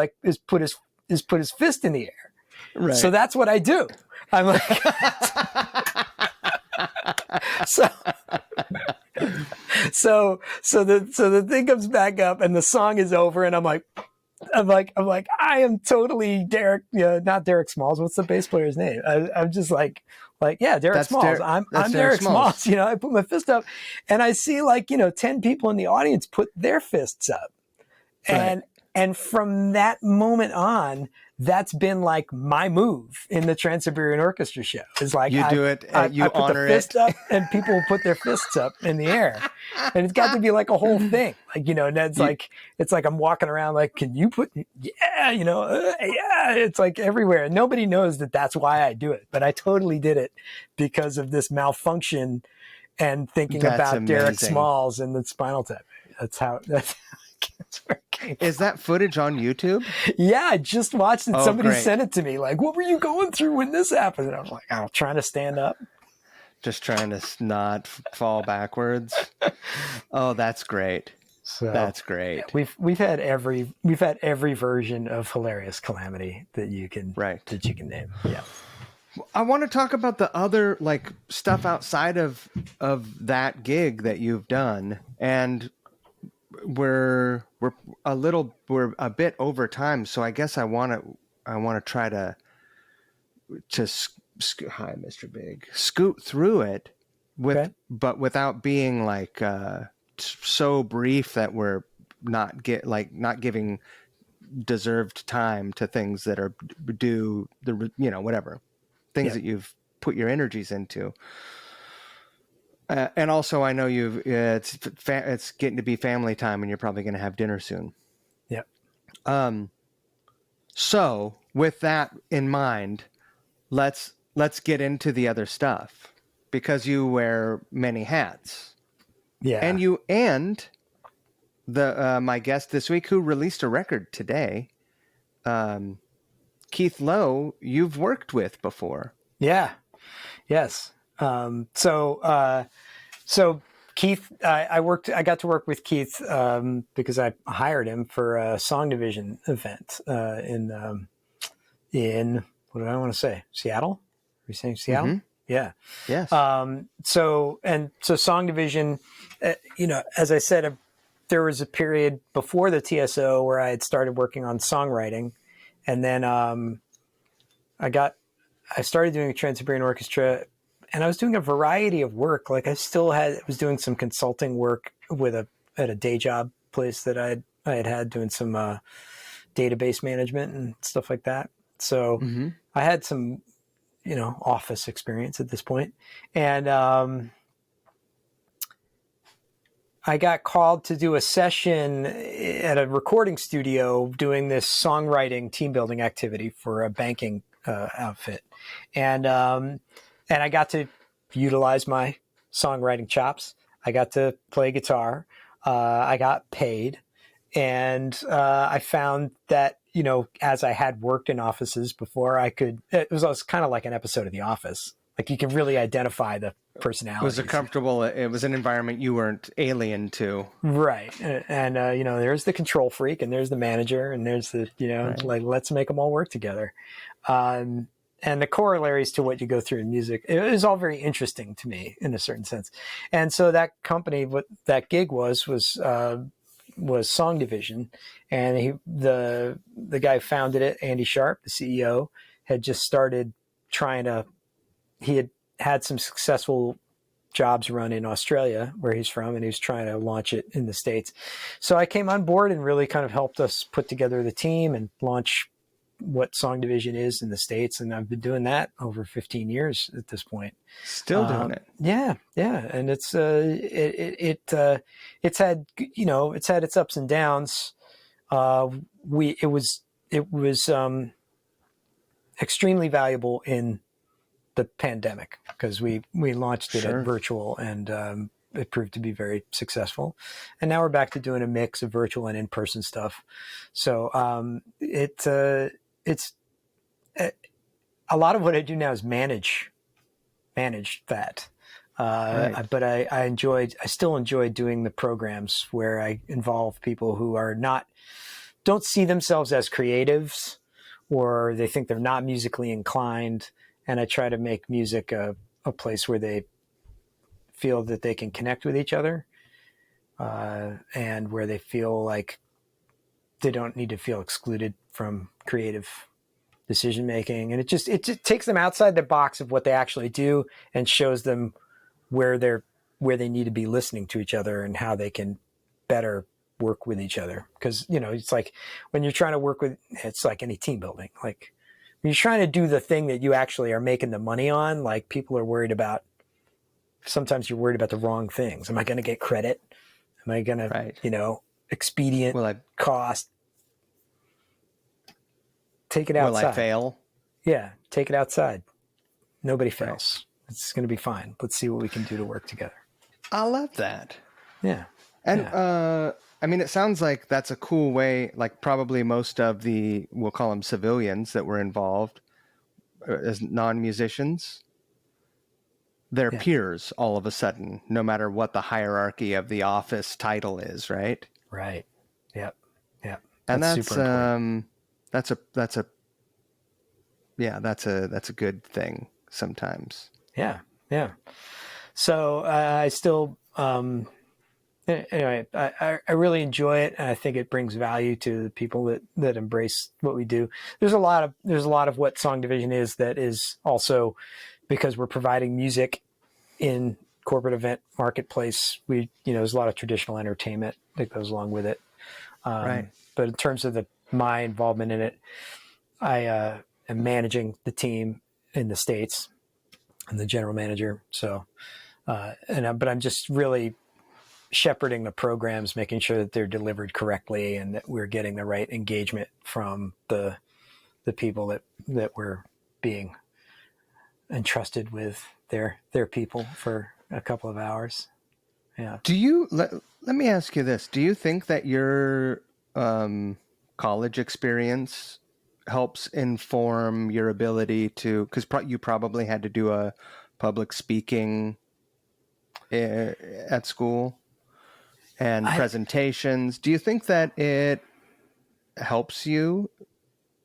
put his fist in the air. Right. So that's what I do. I'm like so the thing comes back up and the song is over, and I'm like, I am totally Derek, not Derek Smalls. What's the bass player's name? I'm just like, yeah, Derek Smalls. I'm Derek Smalls. I put my fist up, and I see 10 people in the audience put their fists up. And And from that moment on, that's been like my move in the Trans-Siberian Orchestra show. It's like You do it, you I put honor the fist it. up, and people put their fists up in the air, and it's got to be like a whole thing. Like, and that's like it's like I'm walking around like, can you put? Yeah, yeah. It's like everywhere. Nobody knows that that's why I do it, but I totally did it because of this malfunction and thinking That's about Derek amazing. Smalls and the Spinal Tap. That's where it came from. Is that footage on YouTube? Yeah, I just watched it. Oh, Somebody great. sent it to me. Like, what were you going through when this happened? And I was like, I'm trying to stand up. Just trying to not fall backwards. Oh, that's great. So That's great. we've had every version of hilarious calamity that you can name. Yeah. I want to talk about the other like stuff outside of that gig that you've done, and we're a bit over time, so I guess I want to try to hi, Mr. Big, scoot through it but without being like so brief that we're not giving deserved time to things that are due whatever things that you've put your energies into. And also, I know it's getting to be family time, and you're probably going to have dinner soon. Yep. So with that in mind, let's get into the other stuff, because you wear many hats. Yeah. And the my guest this week, who released a record today, Keith Lowe, you've worked with before. Yeah. Yes. So Keith, I got to work with Keith because I hired him for a Song Division event in what did I want to say? Seattle? Are we saying Seattle? Mm-hmm. Yeah. Yes. So Song Division, as I said, there was a period before the TSO where I had started working on songwriting, and then I started doing a Trans-Siberian Orchestra, and I was doing a variety of work. Like I was doing some consulting work at a day job place that I had doing some database management and stuff like that. So I had some, office experience at this point. And I got called to do a session at a recording studio doing this songwriting team building activity for a banking outfit. And I got to utilize my songwriting chops. I got to play guitar. I got paid. And I found that, as I had worked in offices before, it was kind of like an episode of The Office. Like you can really identify the personalities. It was an environment you weren't alien to. Right. And there's the control freak, and there's the manager, and there's the, like, let's make them all work together. And the corollaries to what you go through in music, it was all very interesting to me in a certain sense. And so that company, what that gig was Song Division, and the guy who founded it, Andy Sharp, the CEO, had just started he had some successful jobs run in Australia, where he's from, and he was trying to launch it in the States. So I came on board and really kind of helped us put together the team and launch what Song Division is in the States. And I've been doing that over 15 years at this point. Still doing it. Yeah. Yeah. And it's had its ups and downs. It was extremely valuable in the pandemic because we launched it at virtual, and it proved to be very successful. And now we're back to doing a mix of virtual and in-person stuff. So it's a lot of what I do now is manage that. Right. But I still enjoy doing the programs where I involve people who don't see themselves as creatives, or they think they're not musically inclined. And I try to make music a place where they feel that they can connect with each other, and where they feel like they don't need to feel excluded from creative decision making. And it just takes them outside the box of what they actually do and shows them where they need to be listening to each other and how they can better work with each other. Because, you know, it's like when you're trying to work with, it's like any team building. Like when you're trying to do the thing that you actually are making the money on, like people are worried about, sometimes you're worried about the wrong things. Am I going to get credit? Am I going to, you know, expedient cost? Take it outside. Will I fail? Yeah, take it outside. Nobody fails. Right. It's going to be fine. Let's see what we can do to work together. I love that. Yeah. And I mean, it sounds like that's a cool way, like probably most of the, we'll call them civilians that were involved as non-musicians, they're peers all of a sudden, no matter what the hierarchy of the office title is, right? Right. Yep. Yep. And that's super important. That's a good thing sometimes. Yeah. Yeah. So I still, anyway, I really enjoy it, and I think it brings value to the people that embrace what we do. There's a lot of what Song Division is that is also because we're providing music in corporate event marketplace. There's a lot of traditional entertainment that goes along with it. Right. But in terms of my involvement in it, I am managing the team in the States. I'm the general manager. So, but I'm just really shepherding the programs, making sure that they're delivered correctly and that we're getting the right engagement from the people that we're being entrusted with their people for a couple of hours. Yeah. Do you, let me ask you this. Do you think that your college experience helps inform your ability to, because you probably had to do a public speaking at school and presentations. Do you think that it helps you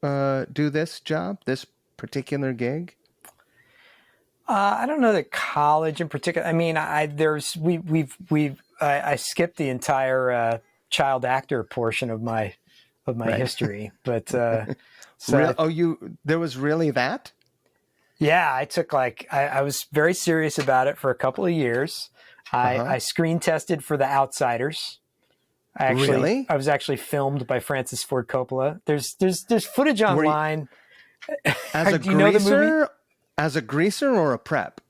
do this job, this particular gig? I don't know that college in particular. I mean, I skipped the entire child actor portion of my history, but there was really that? Yeah, I took I was very serious about it for a couple of years. I screen tested for The Outsiders. I was actually filmed by Francis Ford Coppola. There's footage online. As a do you know the movie? As a greaser or a prep?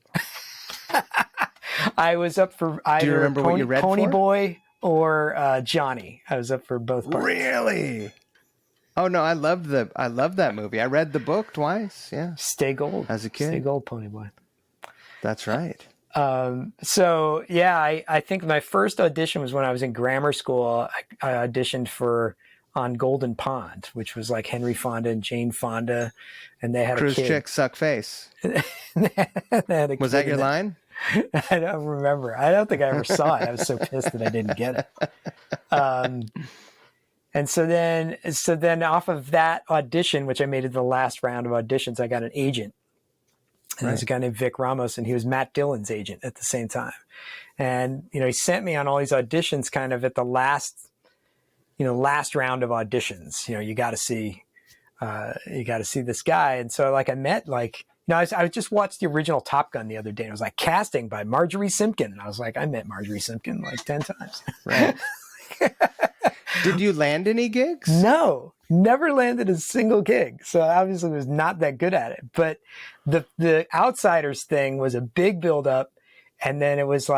I was up for either Pony for? Boy or Johnny. I was up for both parts. Really? Oh no, I love that movie. I read the book twice. Yeah. Stay Gold. As a kid. Stay Gold, Pony Boy. That's right. So yeah, I think my first audition was when I was in grammar school. I auditioned on Golden Pond, which was like Henry Fonda and Jane Fonda, and they had Cruise a kid. Chicks Suck Face. Was that your line? I don't remember. I don't think I ever saw it. I was so pissed that I didn't get it. And so then off of that audition, which I made it the last round of auditions, I got an agent. And there's a guy named Vic Ramos, and he was Matt Dillon's agent at the same time. And, he sent me on all these auditions kind of at the last round of auditions. You got to see this guy. And so I met I just watched the original Top Gun the other day. And it was casting by Marjorie Simpkin. And I was like, I met Marjorie Simpkin 10 times. Right. Did you land any gigs? No, never landed a single gig. So obviously was not that good at it. But the Outsiders thing was a big buildup. And then it was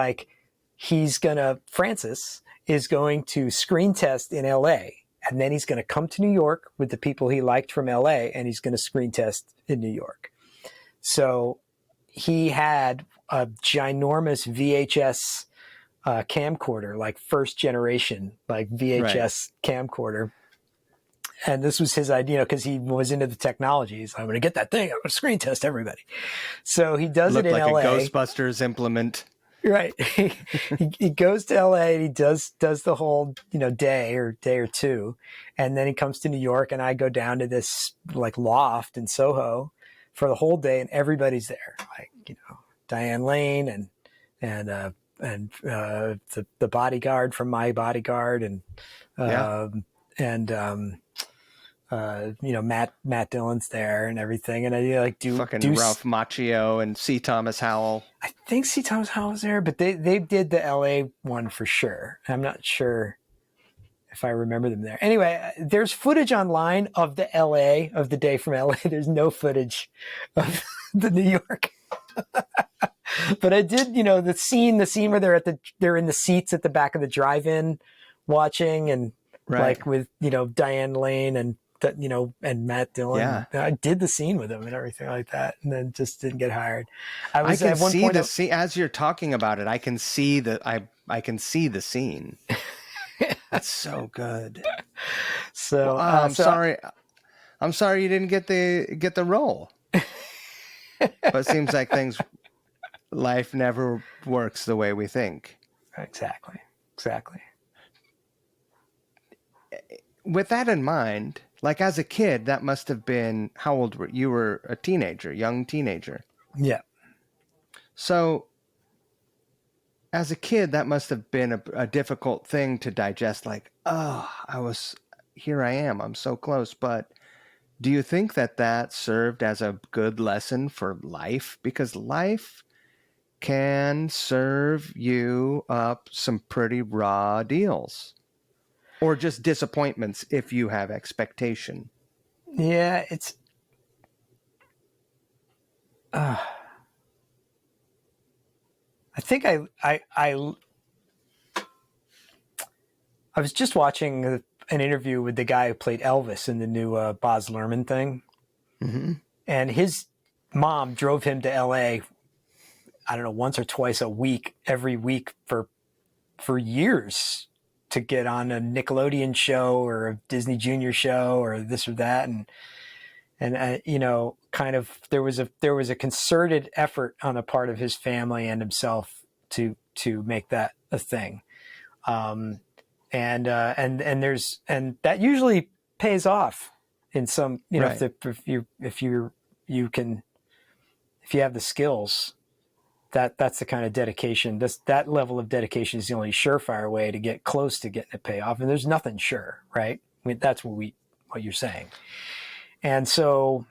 Francis is going to screen test in LA. And then he's going to come to New York with the people he liked from LA. And he's going to screen test in New York. So he had a ginormous VHS camcorder, first generation, VHS camcorder. And this was his idea, because he was into the technologies. I'm going to get that thing. I'm going to screen test everybody. So he does it in LA. Looked like a Ghostbusters implement. Right. He goes to LA and he does the whole, day or two. And then he comes to New York, and I go down to this loft in Soho for the whole day, and everybody's there. Diane Lane and the bodyguard from My Bodyguard and Matt Dillon's there and everything. And I do Ralph Macchio and C. Thomas Howell. I think C. Thomas Howell was there, but they did the LA one for sure. I'm not sure if I remember them there. Anyway, there's footage online of the day from LA. There's no footage of the New York. But I did, the scene where they're in the seats at the back of the drive-in watching, and like with, Diane Lane and, and Matt Dillon. Yeah. I did the scene with them and everything like that, and then just didn't get hired. I can see the scene as you're talking about it. I can see I can see the scene. That's so good. So sorry. I'm sorry you didn't get the role. But it seems like life never works the way we think. Exactly. With that in mind, like as a kid, that must have been, how old were you? You were a young teenager. Yeah. So as a kid, that must have been a difficult thing to digest. Like, here I am. I'm so close. But do you think that served as a good lesson for life? Because life can serve you up some pretty raw deals, or just disappointments if you have expectation. Yeah, it's I think I was just watching an interview with the guy who played Elvis in the new Baz Luhrmann thing. Mm-hmm. And his mom drove him to LA, I don't know, once or twice a week, every week for years, to get on a Nickelodeon show or a Disney Junior show or this or that. And kind of there was a concerted effort on the part of his family and himself to make that a thing. And that usually pays off in some, right. if you have the skills, that's the kind of dedication. That level of dedication is the only surefire way to get close to getting it pay off. And there's nothing sure, right? I mean, that's what you're saying. And so,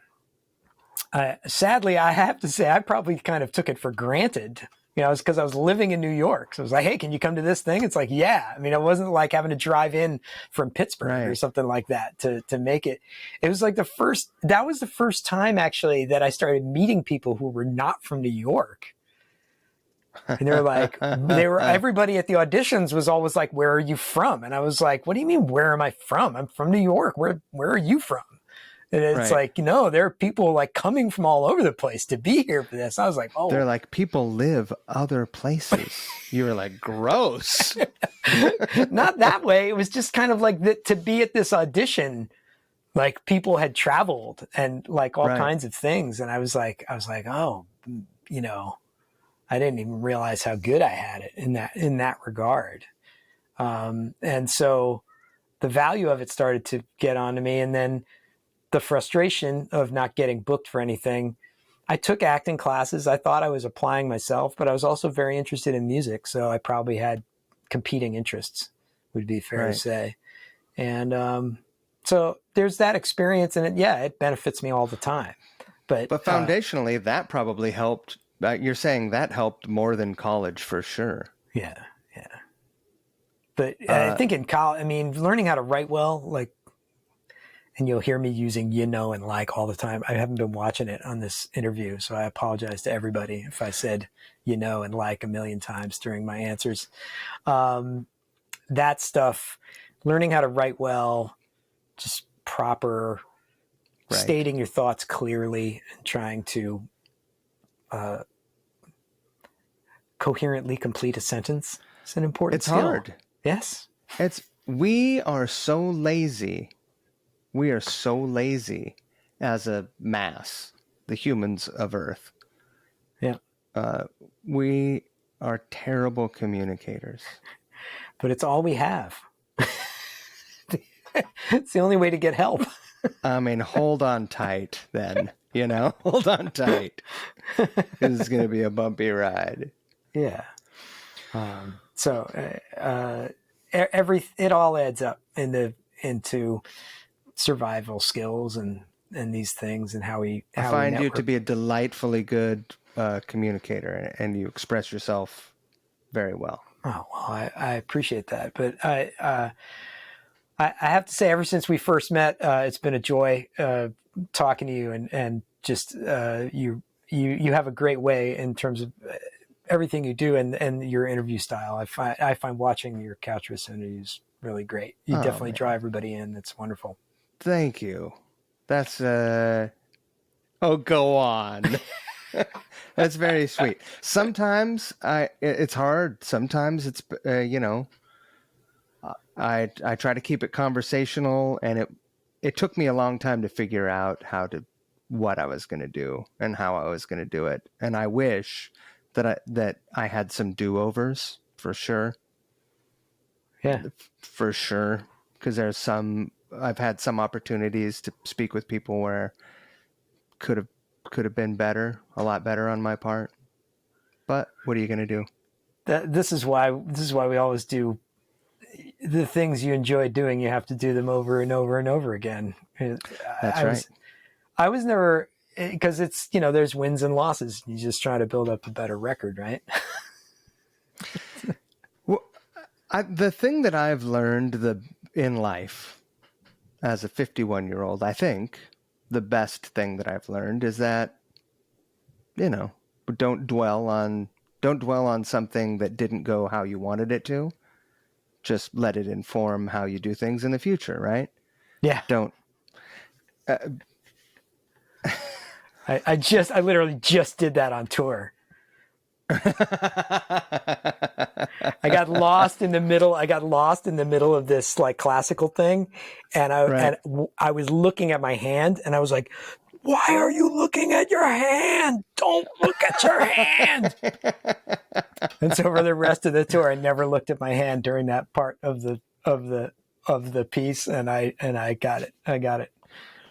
sadly, I have to say, I probably kind of took it for granted. It's because I was living in New York. So I was like, hey, can you come to this thing? It's like, yeah. I mean, it wasn't like having to drive in from Pittsburgh or something like that to make it. It was like that was the first time actually that I started meeting people who were not from New York. And they were like, everybody at the auditions was always like, where are you from? And I was like, what do you mean, where am I from? I'm from New York. Where are you from? And it's like, there are people like coming from all over the place to be here for this. I was like, oh. They're like, people live other places. You were like, gross. Not that way. It was just kind of like to be at this audition, like people had traveled and like all kinds of things. And I was like, oh, I didn't even realize how good I had it in that regard. And so the value of it started to get onto me. And then the frustration of not getting booked for anything. I took acting classes. I thought I was applying myself, but I was also very interested in music. So I probably had competing interests, would be fair to say. And so there's that experience, and it benefits me all the time. But foundationally, that probably helped. You're saying that helped more than college for sure. Yeah. But I think in college, I mean, learning how to write well, like, and you'll hear me using and like all the time. I haven't been watching it on this interview, so I apologize to everybody if I said and like a million times during my answers. That stuff, learning how to write well, just proper stating your thoughts clearly and trying to coherently complete a sentence. It's an important skill. It's hard. Yes. We are so lazy. We are so lazy as a mass, the humans of Earth. Yeah. We are terrible communicators. But it's all we have. It's the only way to get help. I mean, hold on tight then, hold on tight. This is going to be a bumpy ride. Yeah. It all adds up into survival skills and these things and how we I find you to be a delightfully good communicator, and you express yourself very well. Oh, well, I appreciate that. But I have to say, ever since we first met, it's been a joy talking to you, and just you have a great way in terms of everything you do and your interview style. I find watching your Couch Riffs interviews really great. You definitely draw everybody in. It's wonderful. Thank you. That's oh, go on. That's very sweet. Sometimes it's hard. Sometimes it's I try to keep it conversational, and it took me a long time to figure out what I was going to do and how I was going to do it. And I wish that I had some do-overs for sure. Yeah, for sure. Because I've had some opportunities to speak with people where could have been better, a lot better on my part. But what are you going to do? This is why we always do the things you enjoy doing. You have to do them over and over and over again. That's right. I was never, because it's, there's wins and losses. You just try to build up a better record, right? Well, the thing that I've learned in life as a 51-year-old, I think the best thing that I've learned is that, don't dwell on something that didn't go how you wanted it to. Just let it inform how you do things in the future, right? Yeah. Don't. I literally just did that on tour. I got lost in the middle of this like classical thing, and I was looking at my hand, and I was like, "Why are you looking at your hand? Don't look at your hand." And so for the rest of the tour, I never looked at my hand during that part of the piece, and I got it. I got it.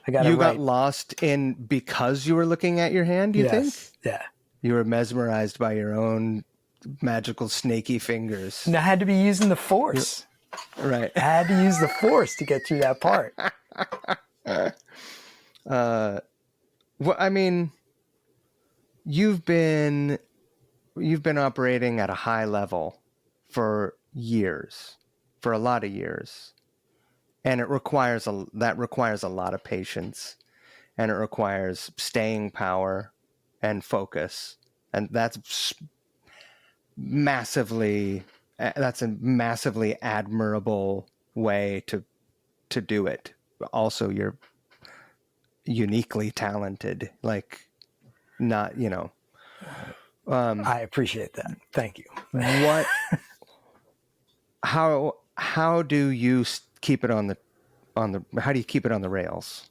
You got lost because you were looking at your hand, you think? Yeah. You were mesmerized by your own magical snaky fingers. And I had to be using the force. Right. I had to use the force to get through that part. Well, I mean, you've been operating at a high level for years, for a lot of years. And that requires a lot of patience, and it requires staying power and focus. And that's a massively admirable way to do it. Also, you're uniquely talented, I appreciate that. Thank you. How do you keep it on the how do you keep it on the rails?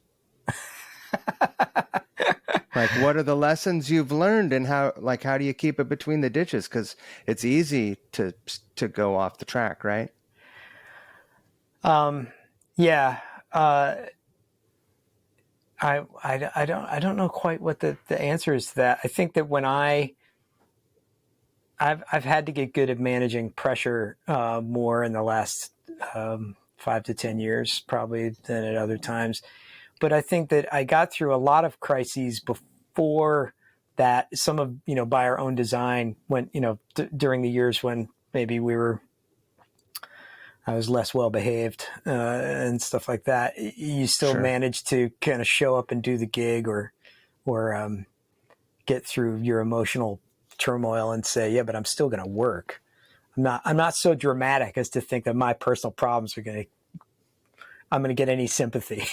Like, what are the lessons you've learned, and how do you keep it between the ditches? Because it's easy to go off the track, right? Yeah. I don't know quite what the answer is to that. I think that when I've had to get good at managing pressure more in the last 5 to 10 years, probably, than at other times. But I think that I got through a lot of crises before that. Some of, by our own design, when, during the years when maybe I was less well behaved and stuff like that. You still manage to kind of show up and do the gig, or get through your emotional turmoil and say, yeah, but I'm still going to work. I'm not so dramatic as to think that my personal problems I'm going to get any sympathy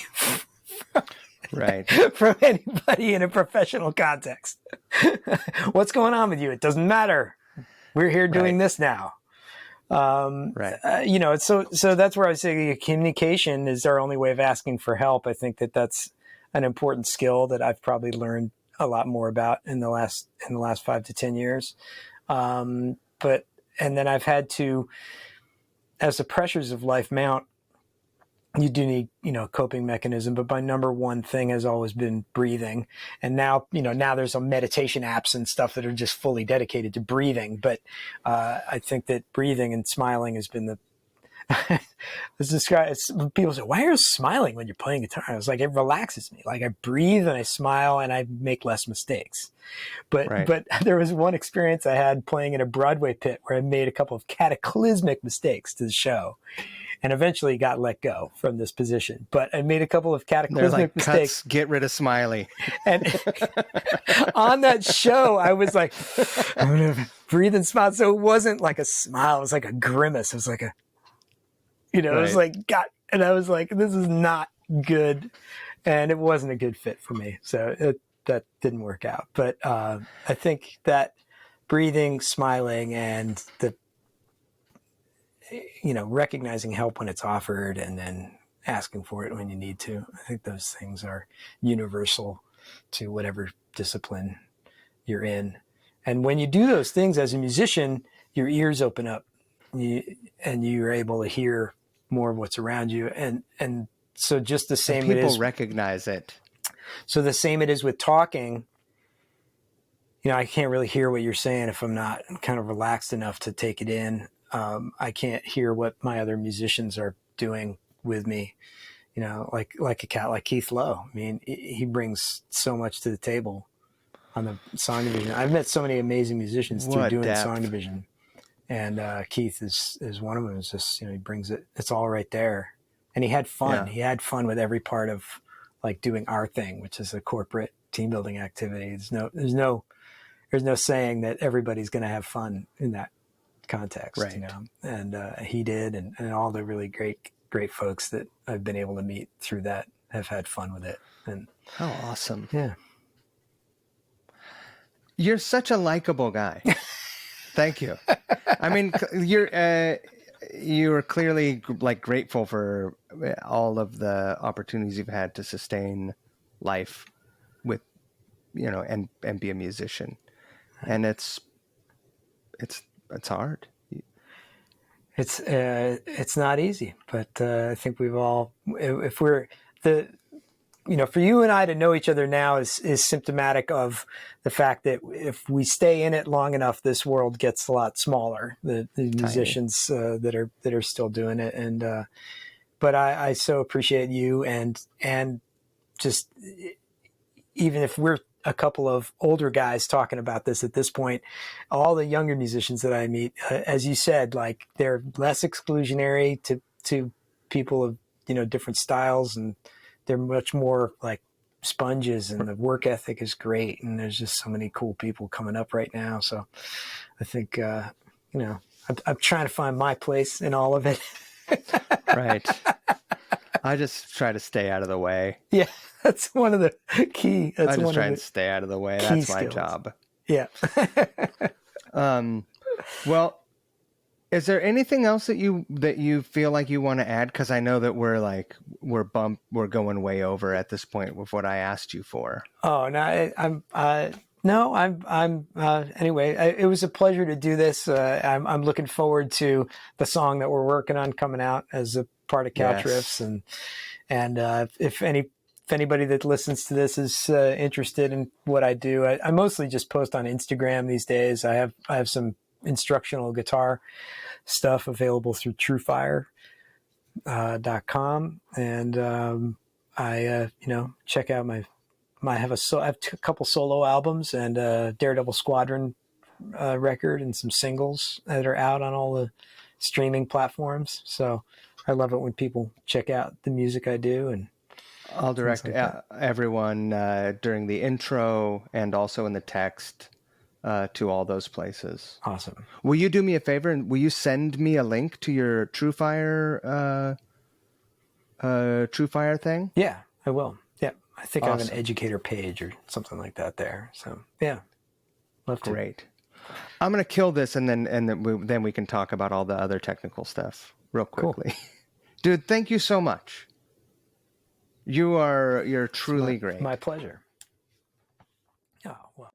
right from anybody in a professional context. What's going on with you? It doesn't matter. We're here doing this now. So that's where I say communication is our only way of asking for help. I think that that's an important skill that I've probably learned a lot more about in the last 5 to 10 years. And then I've had to, as the pressures of life mount, you do need, a coping mechanism, but my number one thing has always been breathing. And now there's some meditation apps and stuff that are just fully dedicated to breathing. But I think that breathing and smiling has been people say, why are you smiling when you're playing guitar? I was like, it relaxes me. Like, I breathe and I smile and I make less mistakes. But there was one experience I had playing in a Broadway pit where I made a couple of cataclysmic mistakes to the show. and eventually got let go from this position. But I made a couple of They're cataclysmic like, mistakes. cuts, get rid of Smiley. And on that show, I was like, I'm going to breathe and smile. So it wasn't like a smile. It was like a grimace. It was like it was Right. like, God. And I was like, this is not good. And it wasn't a good fit for me. So that didn't work out. But I think that breathing, smiling, and recognizing help when it's offered and then asking for it when you need to. I think those things are universal to whatever discipline you're in. And when you do those things as a musician, your ears open up and you're able to hear more of what's around you. And so just the same And people it is. recognize it. So the same it is with talking. I can't really hear what you're saying if I'm not kind of relaxed enough to take it in. I can't hear what my other musicians are doing with me, like a cat like Keith Lowe. I mean, he brings so much to the table on the song division. I've met so many amazing musicians through doing depth. song division, and Keith is one of them. It's just he brings it. It's all right there, and he had fun. Yeah. He had fun with every part of like doing our thing, which is a corporate team building activity. There's no saying that everybody's going to have fun in that context, right. And he did, and all the really great folks that I've been able to meet through that have had fun with it. And how awesome. Yeah. You're such a likable guy. Thank you. I mean, you're clearly like grateful for all of the opportunities you've had to sustain life with, and be a musician. And it's hard. It's not easy, but I think we've all, if we're for you and I to know each other now is symptomatic of the fact that if we stay in it long enough, this world gets a lot smaller. The musicians that are still doing it, and but I so appreciate you and just even if we're a couple of older guys talking about this at this point, all the younger musicians that I meet, as you said, like they're less exclusionary to people of different styles, and they're much more like sponges, and the work ethic is great, and there's just so many cool people coming up right now. So I think I'm trying to find my place in all of it. Right. I just try to stay out of the way. Yeah, that's one of the key. I just try and stay out of the way. That's my job. Yeah. Well, is there anything else that you feel like you want to add? Because I know that we're going way over at this point with what I asked you for. Oh no, anyway, it was a pleasure to do this. I'm looking forward to the song that we're working on coming out as a part of Couch Riffs, and if anybody that listens to this is interested in what I do, I mostly just post on Instagram these days. I have some instructional guitar stuff available through truefire.com, and I check out I have a couple solo albums and a Daredevil Squadron record and some singles that are out on all the streaming platforms. So I love it when people check out the music I do, and I'll direct everyone during the intro and also in the text to all those places. Awesome. Will you do me a favor and will you send me a link to your TrueFire thing? Yeah, I will. Yeah, I think awesome. I have an educator page or something like that there. So yeah, love to. Great. I'm gonna kill this and then we can talk about all the other technical stuff real quickly. Cool. Dude, thank you so much. You're truly great. My pleasure. Oh, well.